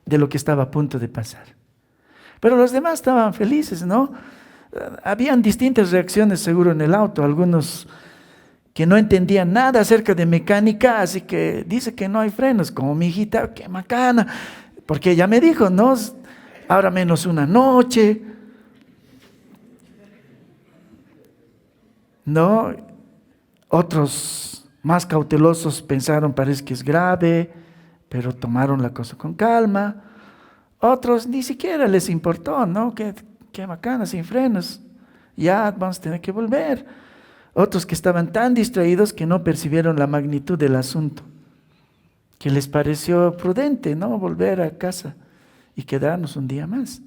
de lo que estaba a punto de pasar. Pero los demás estaban felices, ¿no? Habían distintas reacciones seguro en el auto, algunos que no entendían nada acerca de mecánica, así que dice que no hay frenos, como mi hijita, qué macana, porque ella me dijo, no, ahora menos una noche, ¿no? Otros más cautelosos pensaron, parece que es grave, pero tomaron la cosa con calma. Otros ni siquiera les importó, ¿no? Qué macana, sin frenos, ya vamos a tener que volver. Otros que estaban tan distraídos que no percibieron la magnitud del asunto, que les pareció prudente, ¿no? Volver a casa y quedarnos un día más.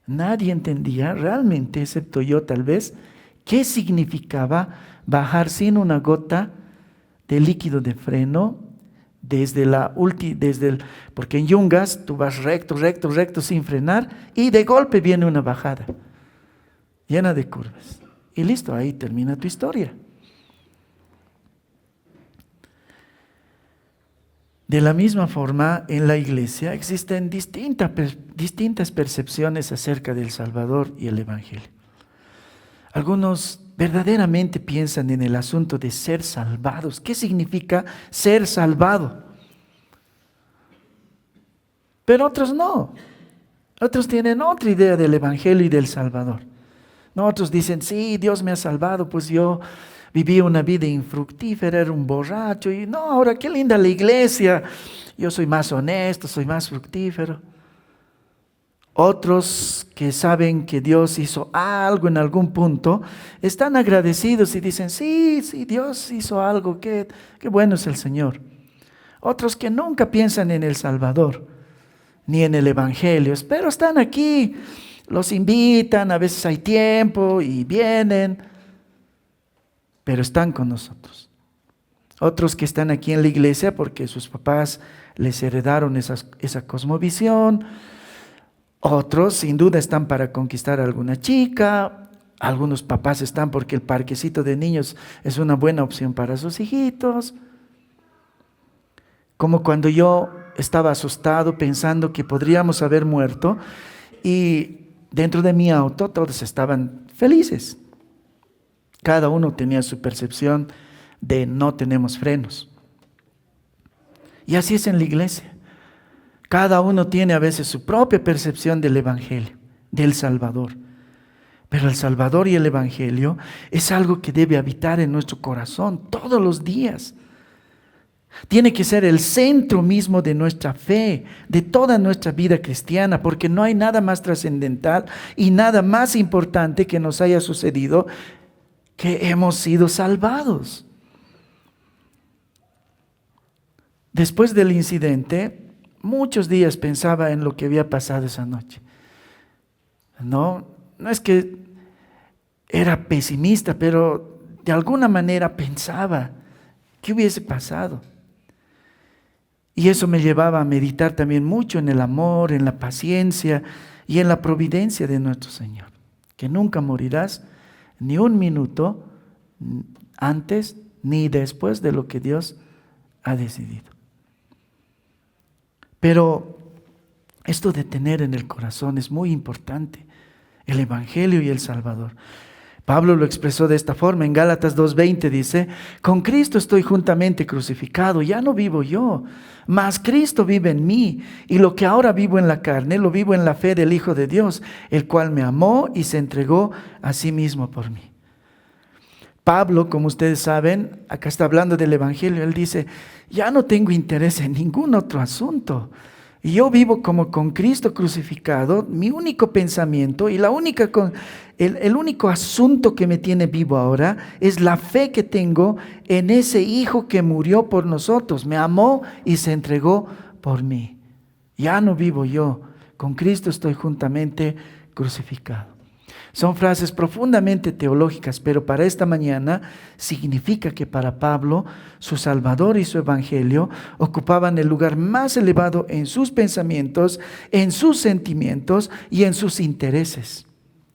Nadie entendía realmente, excepto yo tal vez, qué significaba bajar sin una gota de líquido de freno porque en Yungas tú vas recto, recto, recto sin frenar y de golpe viene una bajada llena de curvas. Y listo, ahí termina tu historia. De la misma forma, en la iglesia existen distintas percepciones acerca del Salvador y el Evangelio. Algunos verdaderamente piensan en el asunto de ser salvados. ¿Qué significa ser salvado? Pero otros no. Otros tienen otra idea del Evangelio y del Salvador. No, otros dicen, sí, Dios me ha salvado, pues yo viví una vida infructífera, era un borracho, y no, ahora qué linda la iglesia, yo soy más honesto, soy más fructífero. Otros que saben que Dios hizo algo en algún punto, están agradecidos y dicen, sí, Dios hizo algo, qué bueno es el Señor. Otros que nunca piensan en el Salvador, ni en el Evangelio, pero están aquí, los invitan, a veces hay tiempo y vienen, pero están con nosotros. Otros que están aquí en la iglesia porque sus papás les heredaron esa cosmovisión. Otros sin duda están para conquistar a alguna chica. Algunos papás están porque el parquecito de niños es una buena opción para sus hijitos. Como cuando yo estaba asustado pensando que podríamos haber muerto y dentro de mi auto todos estaban felices. Cada uno tenía su percepción de no tenemos frenos. Y así es en la iglesia. Cada uno tiene a veces su propia percepción del Evangelio, del Salvador. Pero el Salvador y el Evangelio es algo que debe habitar en nuestro corazón todos los días. Tiene que ser el centro mismo de nuestra fe, de toda nuestra vida cristiana, porque no hay nada más trascendental y nada más importante que nos haya sucedido que hemos sido salvados. Después del incidente, muchos días pensaba en lo que había pasado esa noche. No es que era pesimista, pero de alguna manera pensaba qué hubiese pasado. Y eso me llevaba a meditar también mucho en el amor, en la paciencia y en la providencia de nuestro Señor. Que nunca morirás ni un minuto antes ni después de lo que Dios ha decidido. Pero esto de tener en el corazón es muy importante. El Evangelio y el Salvador. Pablo lo expresó de esta forma, en Gálatas 2:20 dice, con Cristo estoy juntamente crucificado, ya no vivo yo, mas Cristo vive en mí, y lo que ahora vivo en la carne, lo vivo en la fe del Hijo de Dios, el cual me amó y se entregó a sí mismo por mí. Pablo, como ustedes saben, acá está hablando del Evangelio, él dice, ya no tengo interés en ningún otro asunto. Y yo vivo como con Cristo crucificado, mi único pensamiento y el único asunto que me tiene vivo ahora es la fe que tengo en ese Hijo que murió por nosotros, me amó y se entregó por mí. Ya no vivo yo, con Cristo estoy juntamente crucificado. Son frases profundamente teológicas, pero para esta mañana significa que para Pablo, su Salvador y su Evangelio ocupaban el lugar más elevado en sus pensamientos, en sus sentimientos y en sus intereses,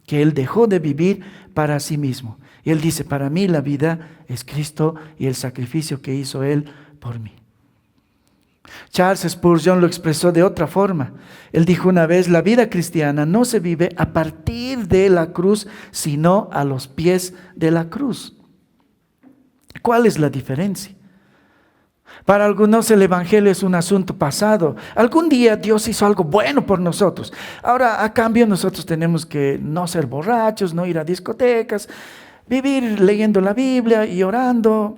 que él dejó de vivir para sí mismo. Y él dice, para mí la vida es Cristo y el sacrificio que hizo él por mí. Charles Spurgeon lo expresó de otra forma. Él dijo una vez: la vida cristiana no se vive a partir de la cruz, sino a los pies de la cruz. ¿Cuál es la diferencia? Para algunos el evangelio es un asunto pasado. Algún día Dios hizo algo bueno por nosotros. Ahora, a cambio, nosotros tenemos que no ser borrachos, no ir a discotecas, vivir leyendo la Biblia y orando.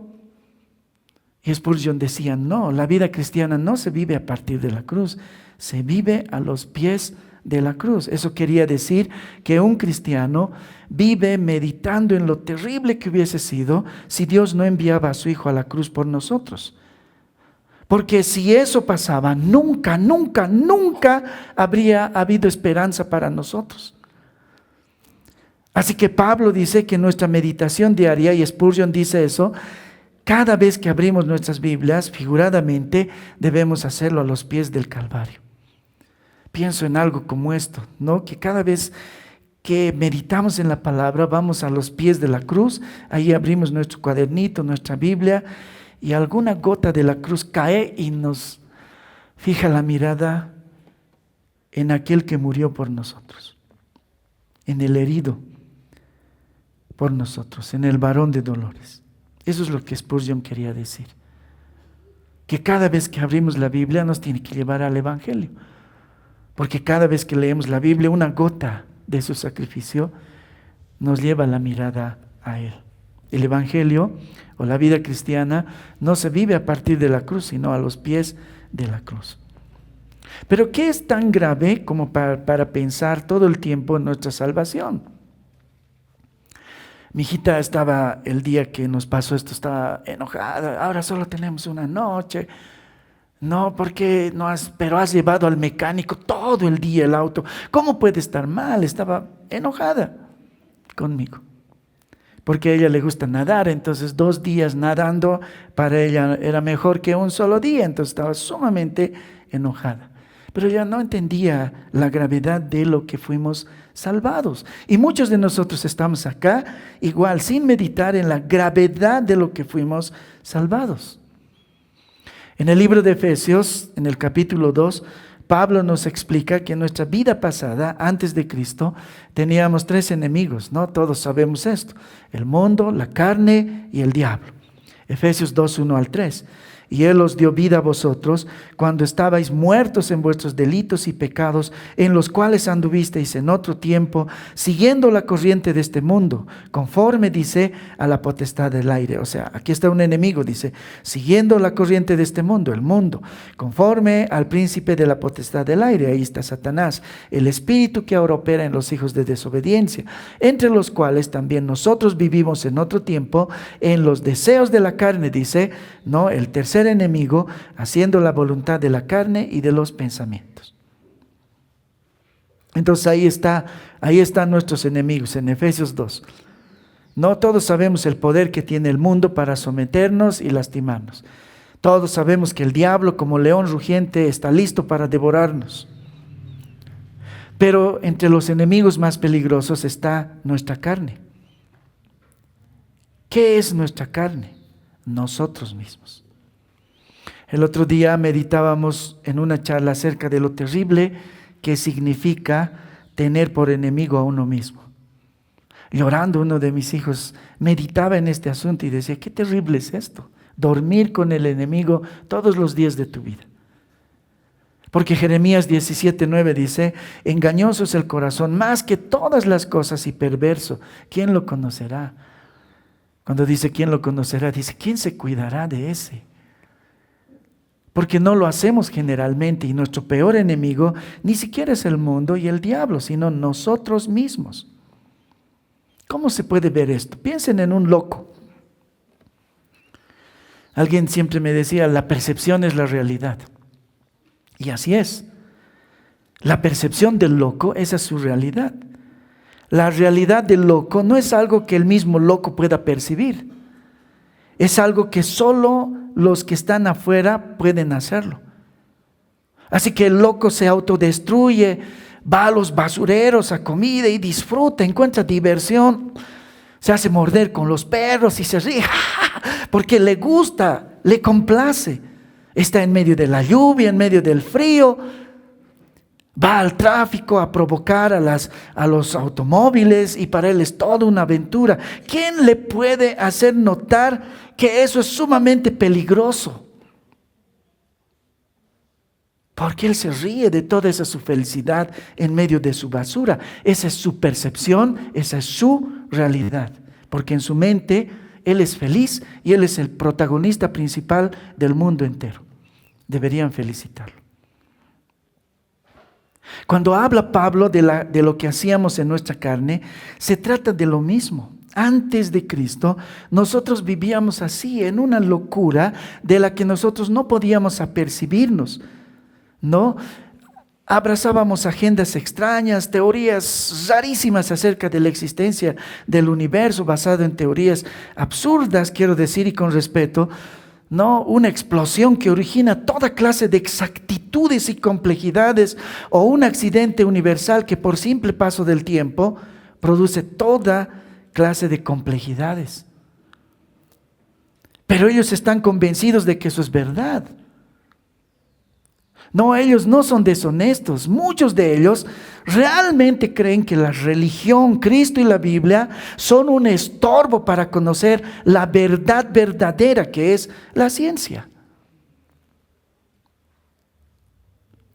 Y Spurgeon decía: no, la vida cristiana no se vive a partir de la cruz, se vive a los pies de la cruz. Eso quería decir que un cristiano vive meditando en lo terrible que hubiese sido si Dios no enviaba a su Hijo a la cruz por nosotros. Porque si eso pasaba, nunca habría habido esperanza para nosotros. Así que Pablo dice que nuestra meditación diaria, y Spurgeon dice eso, cada vez que abrimos nuestras Biblias, figuradamente, debemos hacerlo a los pies del Calvario. Pienso en algo como esto, ¿no? Que cada vez que meditamos en la palabra, vamos a los pies de la cruz, ahí abrimos nuestro cuadernito, nuestra Biblia, y alguna gota de la cruz cae y nos fija la mirada en aquel que murió por nosotros, en el herido por nosotros, en el varón de dolores. Eso es lo que Spurgeon quería decir. Que cada vez que abrimos la Biblia nos tiene que llevar al Evangelio. Porque cada vez que leemos la Biblia, una gota de su sacrificio nos lleva la mirada a Él. El Evangelio o la vida cristiana no se vive a partir de la cruz, sino a los pies de la cruz. Pero ¿qué es tan grave como para pensar todo el tiempo en nuestra salvación? Mi hijita estaba, el día que nos pasó esto, estaba enojada. Ahora solo tenemos una noche. No, porque pero has llevado al mecánico todo el día el auto. ¿Cómo puede estar mal? Estaba enojada conmigo. Porque a ella le gusta nadar, entonces 2 días nadando para ella era mejor que un solo día. Entonces estaba sumamente enojada. Pero ella no entendía la gravedad de lo que fuimos salvados. Y muchos de nosotros estamos acá igual, sin meditar en la gravedad de lo que fuimos salvados. En el libro de Efesios, en el capítulo 2, Pablo nos explica que en nuestra vida pasada, antes de Cristo, teníamos 3 enemigos, ¿no? Todos sabemos esto: el mundo, la carne y el diablo. Efesios 2, 1 al 3. Y Él os dio vida a vosotros cuando estabais muertos en vuestros delitos y pecados, en los cuales anduvisteis en otro tiempo, siguiendo la corriente de este mundo, conforme, dice, a la potestad del aire. O sea, aquí está un enemigo, dice, siguiendo la corriente de este mundo, el mundo, conforme al príncipe de la potestad del aire. Ahí está Satanás, el espíritu que ahora opera en los hijos de desobediencia, entre los cuales también nosotros vivimos en otro tiempo, en los deseos de la carne, dice, ¿no? El tercer enemigo, haciendo la voluntad de la carne y de los pensamientos. Entonces ahí están nuestros enemigos en Efesios 2. No todos sabemos el poder que tiene el mundo para someternos y lastimarnos. Todos sabemos que el diablo, como león rugiente, está listo para devorarnos. Pero entre los enemigos más peligrosos está nuestra carne. ¿Qué es nuestra carne? Nosotros mismos. El otro día meditábamos en una charla acerca de lo terrible que significa tener por enemigo a uno mismo. Llorando, uno de mis hijos meditaba en este asunto y decía: qué terrible es esto, dormir con el enemigo todos los días de tu vida. Porque Jeremías 17:9 dice: engañoso es el corazón más que todas las cosas y perverso, ¿quién lo conocerá? Cuando dice ¿quién lo conocerá? Dice ¿quién se cuidará de ese? Porque no lo hacemos generalmente, y nuestro peor enemigo ni siquiera es el mundo y el diablo, sino nosotros mismos. ¿Cómo se puede ver esto? Piensen en un loco. Alguien siempre me decía: la percepción es la realidad. Y así es. La percepción del loco, esa es su realidad. La realidad del loco no es algo que el mismo loco pueda percibir. Es algo que solo los que están afuera pueden hacerlo. Así que el loco se autodestruye, va a los basureros a comida y disfruta, encuentra diversión, se hace morder con los perros y se ríe, porque le gusta, le complace. Está en medio de la lluvia, en medio del frío. Va al tráfico a provocar a los automóviles y para él es toda una aventura. ¿Quién le puede hacer notar que eso es sumamente peligroso? Porque él se ríe de toda esa su felicidad en medio de su basura. Esa es su percepción, esa es su realidad. Porque en su mente él es feliz y él es el protagonista principal del mundo entero. Deberían felicitarlo. Cuando habla Pablo de lo que hacíamos en nuestra carne, se trata de lo mismo. Antes de Cristo, nosotros vivíamos así, en una locura de la que nosotros no podíamos apercibirnos, ¿no? Abrazábamos agendas extrañas, teorías rarísimas acerca de la existencia del universo, basado en teorías absurdas, quiero decir, y con respeto, ¿no? Una explosión que origina toda clase de exactitudes y complejidades, o un accidente universal que por simple paso del tiempo produce toda clase de complejidades. Pero ellos están convencidos de que eso es verdad. No, ellos no son deshonestos. Muchos de ellos realmente creen que la religión, Cristo y la Biblia son un estorbo para conocer la verdad verdadera que es la ciencia.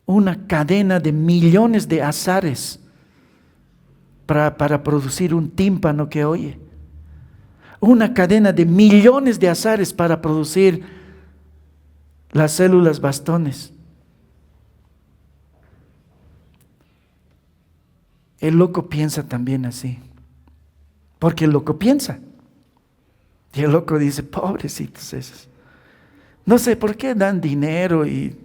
Una cadena de millones de azares para producir un tímpano que oye. Una cadena de millones de azares para producir las células bastones. El loco piensa también así, porque el loco piensa. Y el loco dice, pobrecitos esos. No sé por qué dan dinero y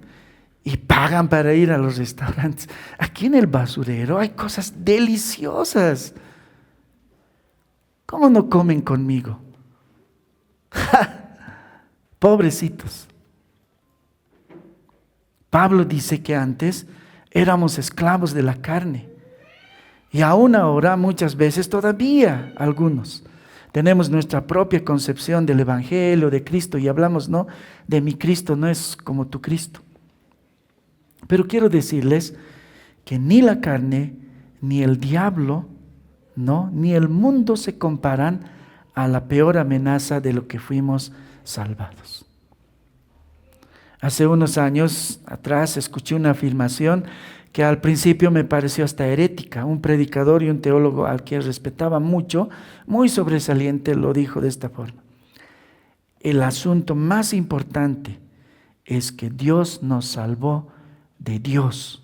pagan para ir a los restaurantes. Aquí en el basurero hay cosas deliciosas. ¿Cómo no comen conmigo? Pobrecitos. Pablo dice que antes éramos esclavos de la carne. Y aún ahora, muchas veces, todavía algunos tenemos nuestra propia concepción del Evangelio, de Cristo, y hablamos, no, de mi Cristo no es como tu Cristo. Pero quiero decirles que ni la carne, ni el diablo, no, ni el mundo se comparan a la peor amenaza de lo que fuimos salvados. Hace unos años atrás escuché una afirmación que al principio me pareció hasta herética. Un predicador y un teólogo al que respetaba mucho, muy sobresaliente, lo dijo de esta forma: el asunto más importante es que Dios nos salvó de Dios.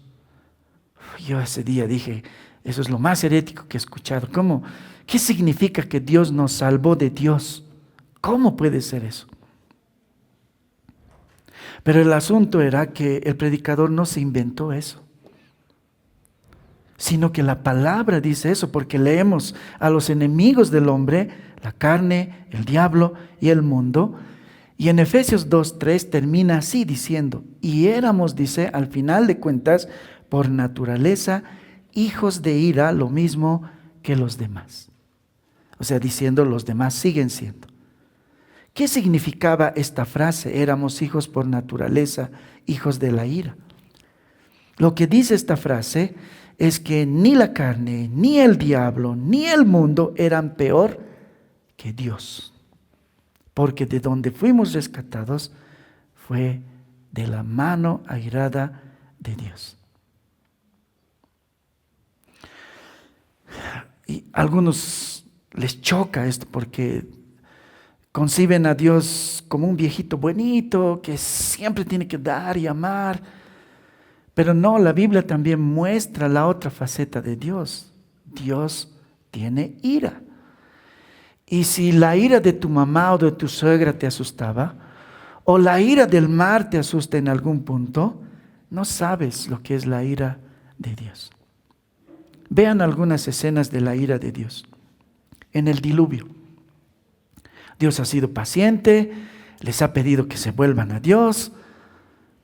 Yo ese día dije, eso es lo más herético que he escuchado. ¿Cómo? ¿Qué significa que Dios nos salvó de Dios? ¿Cómo puede ser eso? Pero el asunto era que el predicador no se inventó eso, sino que la palabra dice eso, porque leemos a los enemigos del hombre, la carne, el diablo y el mundo, y en Efesios 2:3 termina así diciendo, y éramos, dice, al final de cuentas, por naturaleza, hijos de ira, lo mismo que los demás. O sea, diciendo los demás siguen siendo. ¿Qué significaba esta frase? Éramos hijos por naturaleza, hijos de la ira. Lo que dice esta frase es que ni la carne, ni el diablo, ni el mundo eran peor que Dios. Porque de donde fuimos rescatados fue de la mano airada de Dios. Y a algunos les choca esto porque conciben a Dios como un viejito bonito que siempre tiene que dar y amar. Pero no, la Biblia también muestra la otra faceta de Dios. Dios tiene ira. Y si la ira de tu mamá o de tu suegra te asustaba, o la ira del mar te asusta en algún punto, no sabes lo que es la ira de Dios. Vean algunas escenas de la ira de Dios. En el diluvio, Dios ha sido paciente, les ha pedido que se vuelvan a Dios.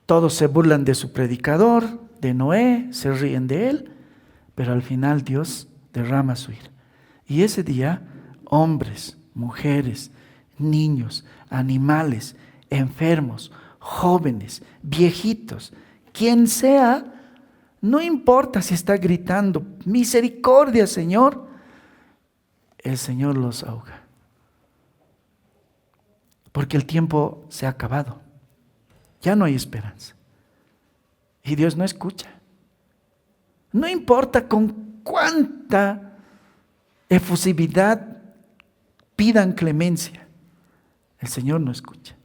Todos se burlan de su predicador, de Noé, se ríen de él, pero al final Dios derrama su ira. Y ese día, hombres, mujeres, niños, animales, enfermos, jóvenes, viejitos, quien sea, no importa si está gritando, misericordia, Señor, el Señor los ahoga. Porque el tiempo se ha acabado. Ya no hay esperanza. Y Dios no escucha. No importa con cuánta efusividad pidan clemencia, el Señor no escucha.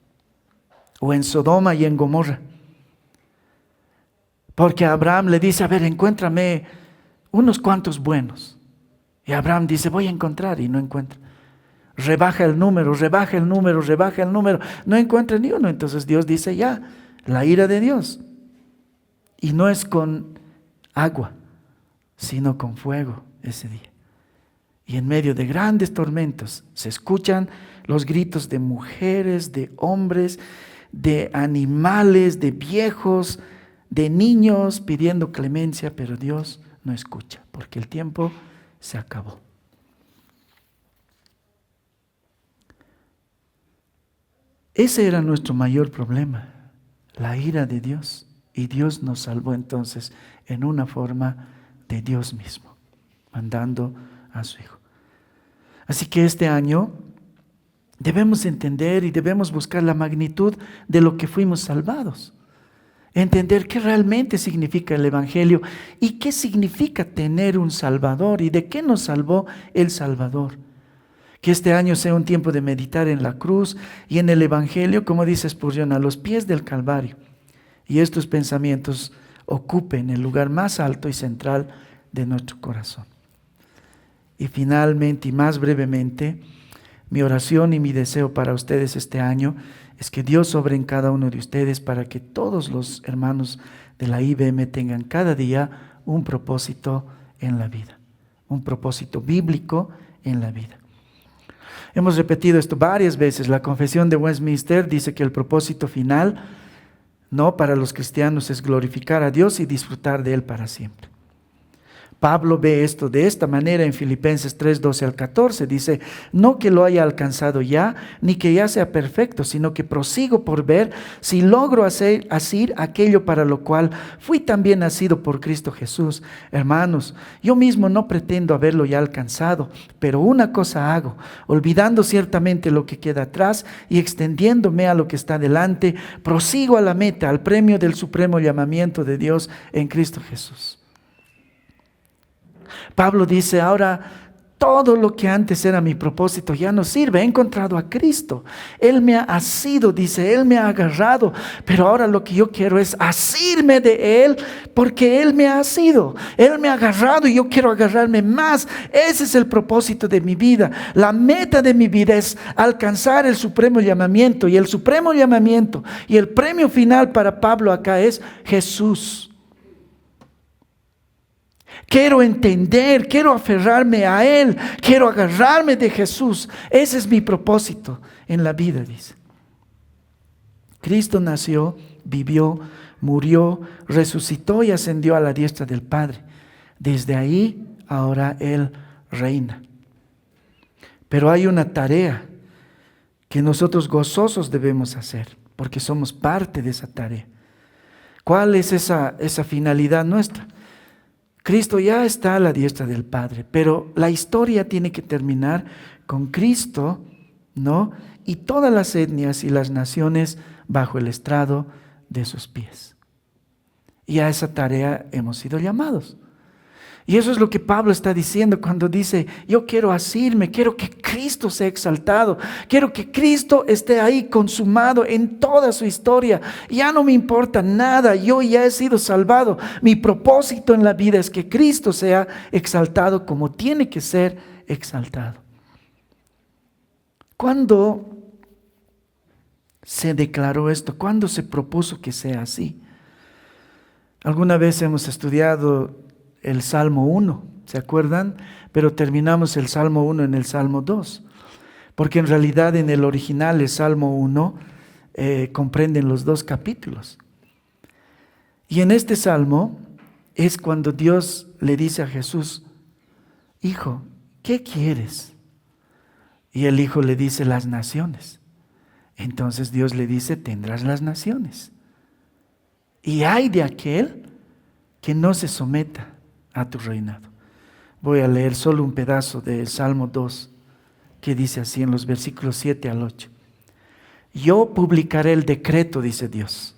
O en Sodoma y en Gomorra. Porque Abraham le dice, a ver, encuéntrame unos cuantos buenos. Y Abraham dice, voy a encontrar, y no encuentra. Rebaja el número, no encuentra ni uno. Entonces Dios dice, ya, la ira de Dios. Y no es con agua, sino con fuego ese día. Y en medio de grandes tormentos se escuchan los gritos de mujeres, de hombres, de animales, de viejos, de niños pidiendo clemencia, pero Dios no escucha, porque el tiempo se acabó. Ese era nuestro mayor problema, la ira de Dios. Y Dios nos salvó entonces en una forma de Dios mismo, mandando a su Hijo. Así que este año debemos entender y debemos buscar la magnitud de lo que fuimos salvados. Entender qué realmente significa el Evangelio y qué significa tener un Salvador y de qué nos salvó el Salvador. Que este año sea un tiempo de meditar en la cruz y en el Evangelio, como dice Spurgeon, a los pies del Calvario. Y estos pensamientos ocupen el lugar más alto y central de nuestro corazón. Y finalmente y más brevemente, mi oración y mi deseo para ustedes este año es que Dios obre en cada uno de ustedes para que todos los hermanos de la IBM tengan cada día un propósito en la vida, un propósito bíblico en la vida. Hemos repetido esto varias veces. La Confesión de Westminster dice que el propósito final, no para los cristianos, es glorificar a Dios y disfrutar de Él para siempre. Pablo ve esto de esta manera en Filipenses 3, 12 al 14. Dice, no que lo haya alcanzado ya, ni que ya sea perfecto, sino que prosigo por ver si logro hacer aquello para lo cual fui también nacido por Cristo Jesús. Hermanos, yo mismo no pretendo haberlo ya alcanzado, pero una cosa hago, olvidando ciertamente lo que queda atrás y extendiéndome a lo que está delante, prosigo a la meta, al premio del supremo llamamiento de Dios en Cristo Jesús. Pablo dice, ahora todo lo que antes era mi propósito ya no sirve, he encontrado a Cristo. Él me ha asido, dice, Él me ha agarrado, pero ahora lo que yo quiero es asirme de Él, porque Él me ha asido, Él me ha agarrado y yo quiero agarrarme más. Ese es el propósito de mi vida. La meta de mi vida es alcanzar el supremo llamamiento, y el supremo llamamiento y el premio final para Pablo acá es Jesús. Quiero entender, quiero aferrarme a Él, quiero agarrarme de Jesús. Ese es mi propósito en la vida, dice. Cristo nació, vivió, murió, resucitó y ascendió a la diestra del Padre. Desde ahí, ahora Él reina. Pero hay una tarea que nosotros gozosos debemos hacer, porque somos parte de esa tarea. ¿Cuál es esa finalidad nuestra? Cristo ya está a la diestra del Padre, pero la historia tiene que terminar con Cristo, ¿no? Y todas las etnias y las naciones bajo el estrado de sus pies. Y a esa tarea hemos sido llamados. Y eso es lo que Pablo está diciendo cuando dice, yo quiero asirme, quiero que Cristo sea exaltado, quiero que Cristo esté ahí consumado en toda su historia. Ya no me importa nada, yo ya he sido salvado. Mi propósito en la vida es que Cristo sea exaltado como tiene que ser exaltado. ¿Cuándo se declaró esto? ¿Cuándo se propuso que sea así? Alguna vez hemos estudiado el Salmo 1, ¿se acuerdan? Pero terminamos el Salmo 1 en el Salmo 2, porque en realidad en el original el Salmo 1 comprenden los dos capítulos. Y en este Salmo es cuando Dios le dice a Jesús, Hijo, ¿qué quieres? Y el Hijo le dice, las naciones. Entonces Dios le dice, tendrás las naciones. Y hay de aquel que no se someta a tu reinado. Voy a leer solo un pedazo del Salmo 2, que dice así en los versículos 7 al 8. Yo publicaré el decreto, dice Dios.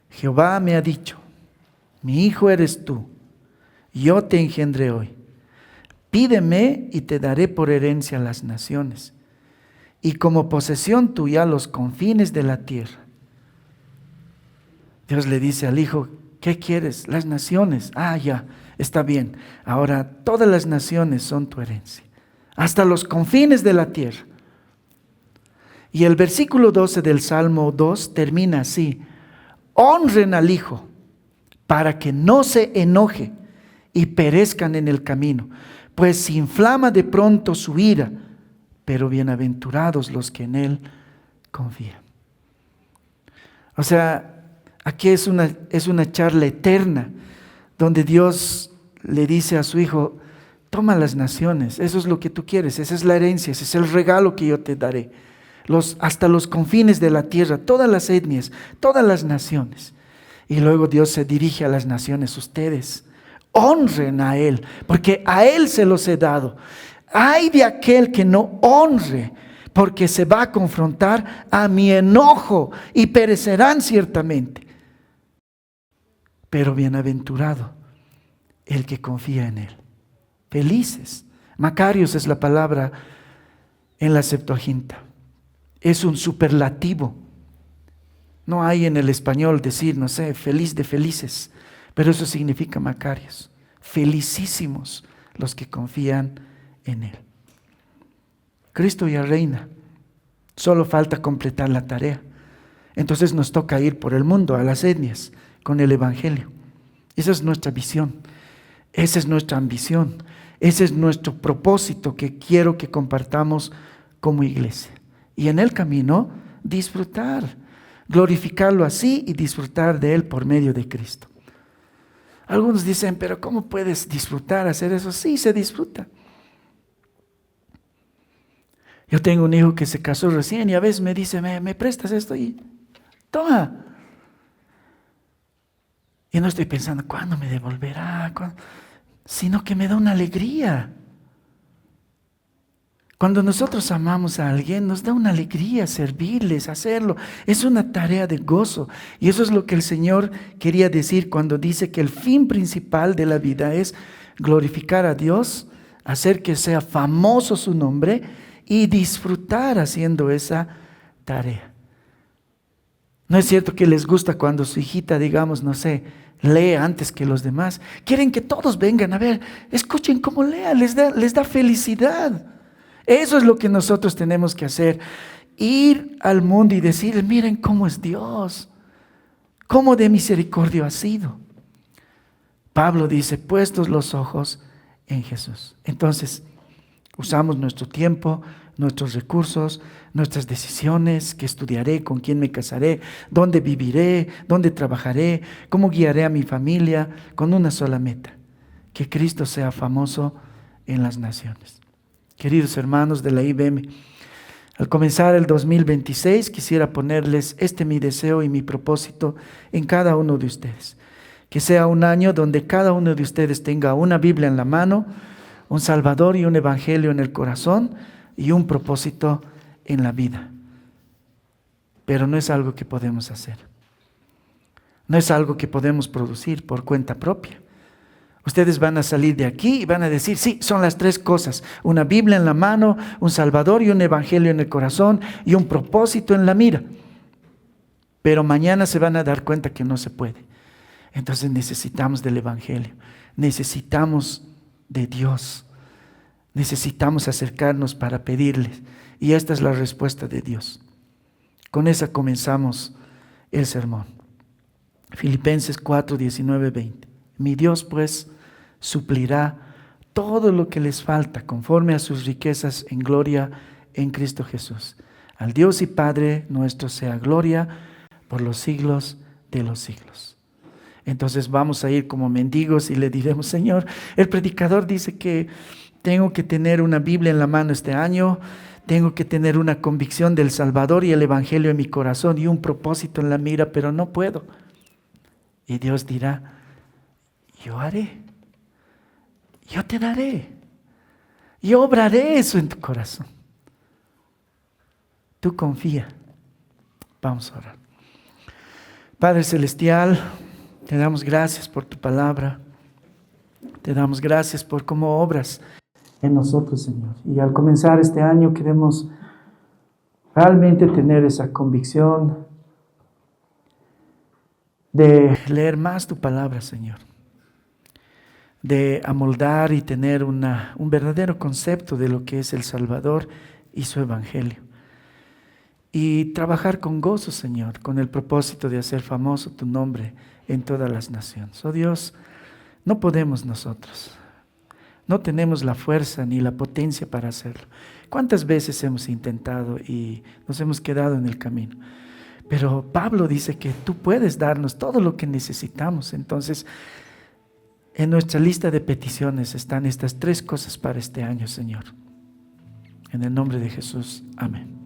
Jehová me ha dicho, mi hijo eres tú, yo te engendré hoy. Pídeme y te daré por herencia las naciones, y como posesión tuya los confines de la tierra. Dios le dice al hijo, ¿qué quieres? Las naciones. Ya, está bien. Ahora todas las naciones son tu herencia, hasta los confines de la tierra. Y el versículo 12 del Salmo 2 termina así: honren al hijo para que no se enoje y perezcan en el camino, pues se inflama de pronto su ira, pero bienaventurados los que en él confían. O sea, aquí es una charla eterna donde Dios le dice a su hijo, toma las naciones, eso es lo que tú quieres, esa es la herencia, ese es el regalo que yo te daré. Hasta los confines de la tierra, todas las etnias, todas las naciones. Y luego Dios se dirige a las naciones, ustedes honren a Él, porque a Él se los he dado. Ay de aquel que no honre, porque se va a confrontar a mi enojo y perecerán ciertamente. Pero bienaventurado el que confía en Él. Felices. Macarios es la palabra en la Septuaginta. Es un superlativo. No hay en el español decir, no sé, feliz de felices, pero eso significa Macarios. Felicísimos los que confían en Él. Cristo ya reina. Solo falta completar la tarea. Entonces nos toca ir por el mundo, a las etnias, con el Evangelio. Esa es nuestra visión. Esa es nuestra ambición. Ese es nuestro propósito que quiero que compartamos como iglesia. Y en el camino, disfrutar, glorificarlo así y disfrutar de Él por medio de Cristo. Algunos dicen, pero ¿cómo puedes disfrutar, hacer eso? Sí, se disfruta. Yo tengo un hijo que se casó recién y a veces me dice, ¿me prestas esto? Y toma. Y no estoy pensando, ¿cuándo me devolverá? Sino que me da una alegría. Cuando nosotros amamos a alguien, nos da una alegría servirles, hacerlo. Es una tarea de gozo. Y eso es lo que el Señor quería decir cuando dice que el fin principal de la vida es glorificar a Dios, hacer que sea famoso su nombre y disfrutar haciendo esa tarea. No es cierto que les gusta cuando su hijita, digamos, no sé, lee antes que los demás. Quieren que todos vengan a ver, escuchen cómo lea, les da felicidad. Eso es lo que nosotros tenemos que hacer. Ir al mundo y decir, miren cómo es Dios, cómo de misericordia ha sido. Pablo dice, puestos los ojos en Jesús. Entonces, usamos nuestro tiempo, nuestros recursos, nuestras decisiones, qué estudiaré, con quién me casaré, dónde viviré, dónde trabajaré, cómo guiaré a mi familia, con una sola meta, que Cristo sea famoso en las naciones. Queridos hermanos de la IBM, al comenzar el 2026 quisiera ponerles mi deseo y mi propósito en cada uno de ustedes. Que sea un año donde cada uno de ustedes tenga una Biblia en la mano, un Salvador y un Evangelio en el corazón y un propósito en la vida. Pero no es algo que podemos hacer. No es algo que podemos producir por cuenta propia. Ustedes van a salir de aquí y van a decir, sí, son las tres cosas. Una Biblia en la mano, un Salvador y un Evangelio en el corazón y un propósito en la mira. Pero mañana se van a dar cuenta que no se puede. Entonces necesitamos del Evangelio. Necesitamos de Dios. Necesitamos acercarnos para pedirles. Y esta es la respuesta de Dios. Con esa comenzamos el sermón. Filipenses 4, 19, 20. Mi Dios pues suplirá todo lo que les falta conforme a sus riquezas en gloria en Cristo Jesús. Al Dios y Padre nuestro sea gloria por los siglos de los siglos. Entonces vamos a ir como mendigos y le diremos, Señor, el predicador dice que tengo que tener una Biblia en la mano este año, Tengo que tener una convicción del Salvador y el Evangelio en mi corazón y un propósito en la mira, pero no puedo. Y Dios dirá, yo haré, yo te daré, yo obraré eso en tu corazón. Tú confía. Vamos a orar. Padre Celestial, te damos gracias por tu palabra. Te damos gracias por cómo obras en nosotros, Señor. Y al comenzar este año queremos realmente tener esa convicción de leer más tu palabra, Señor. De amoldar y tener un verdadero concepto de lo que es el Salvador y su Evangelio. Y trabajar con gozo, Señor, con el propósito de hacer famoso tu nombre en todas las naciones. Oh Dios, no podemos nosotros. No tenemos la fuerza ni la potencia para hacerlo. ¿Cuántas veces hemos intentado y nos hemos quedado en el camino? Pero Pablo dice que tú puedes darnos todo lo que necesitamos. Entonces, en nuestra lista de peticiones están estas 3 cosas para este año, Señor. En el nombre de Jesús. Amén.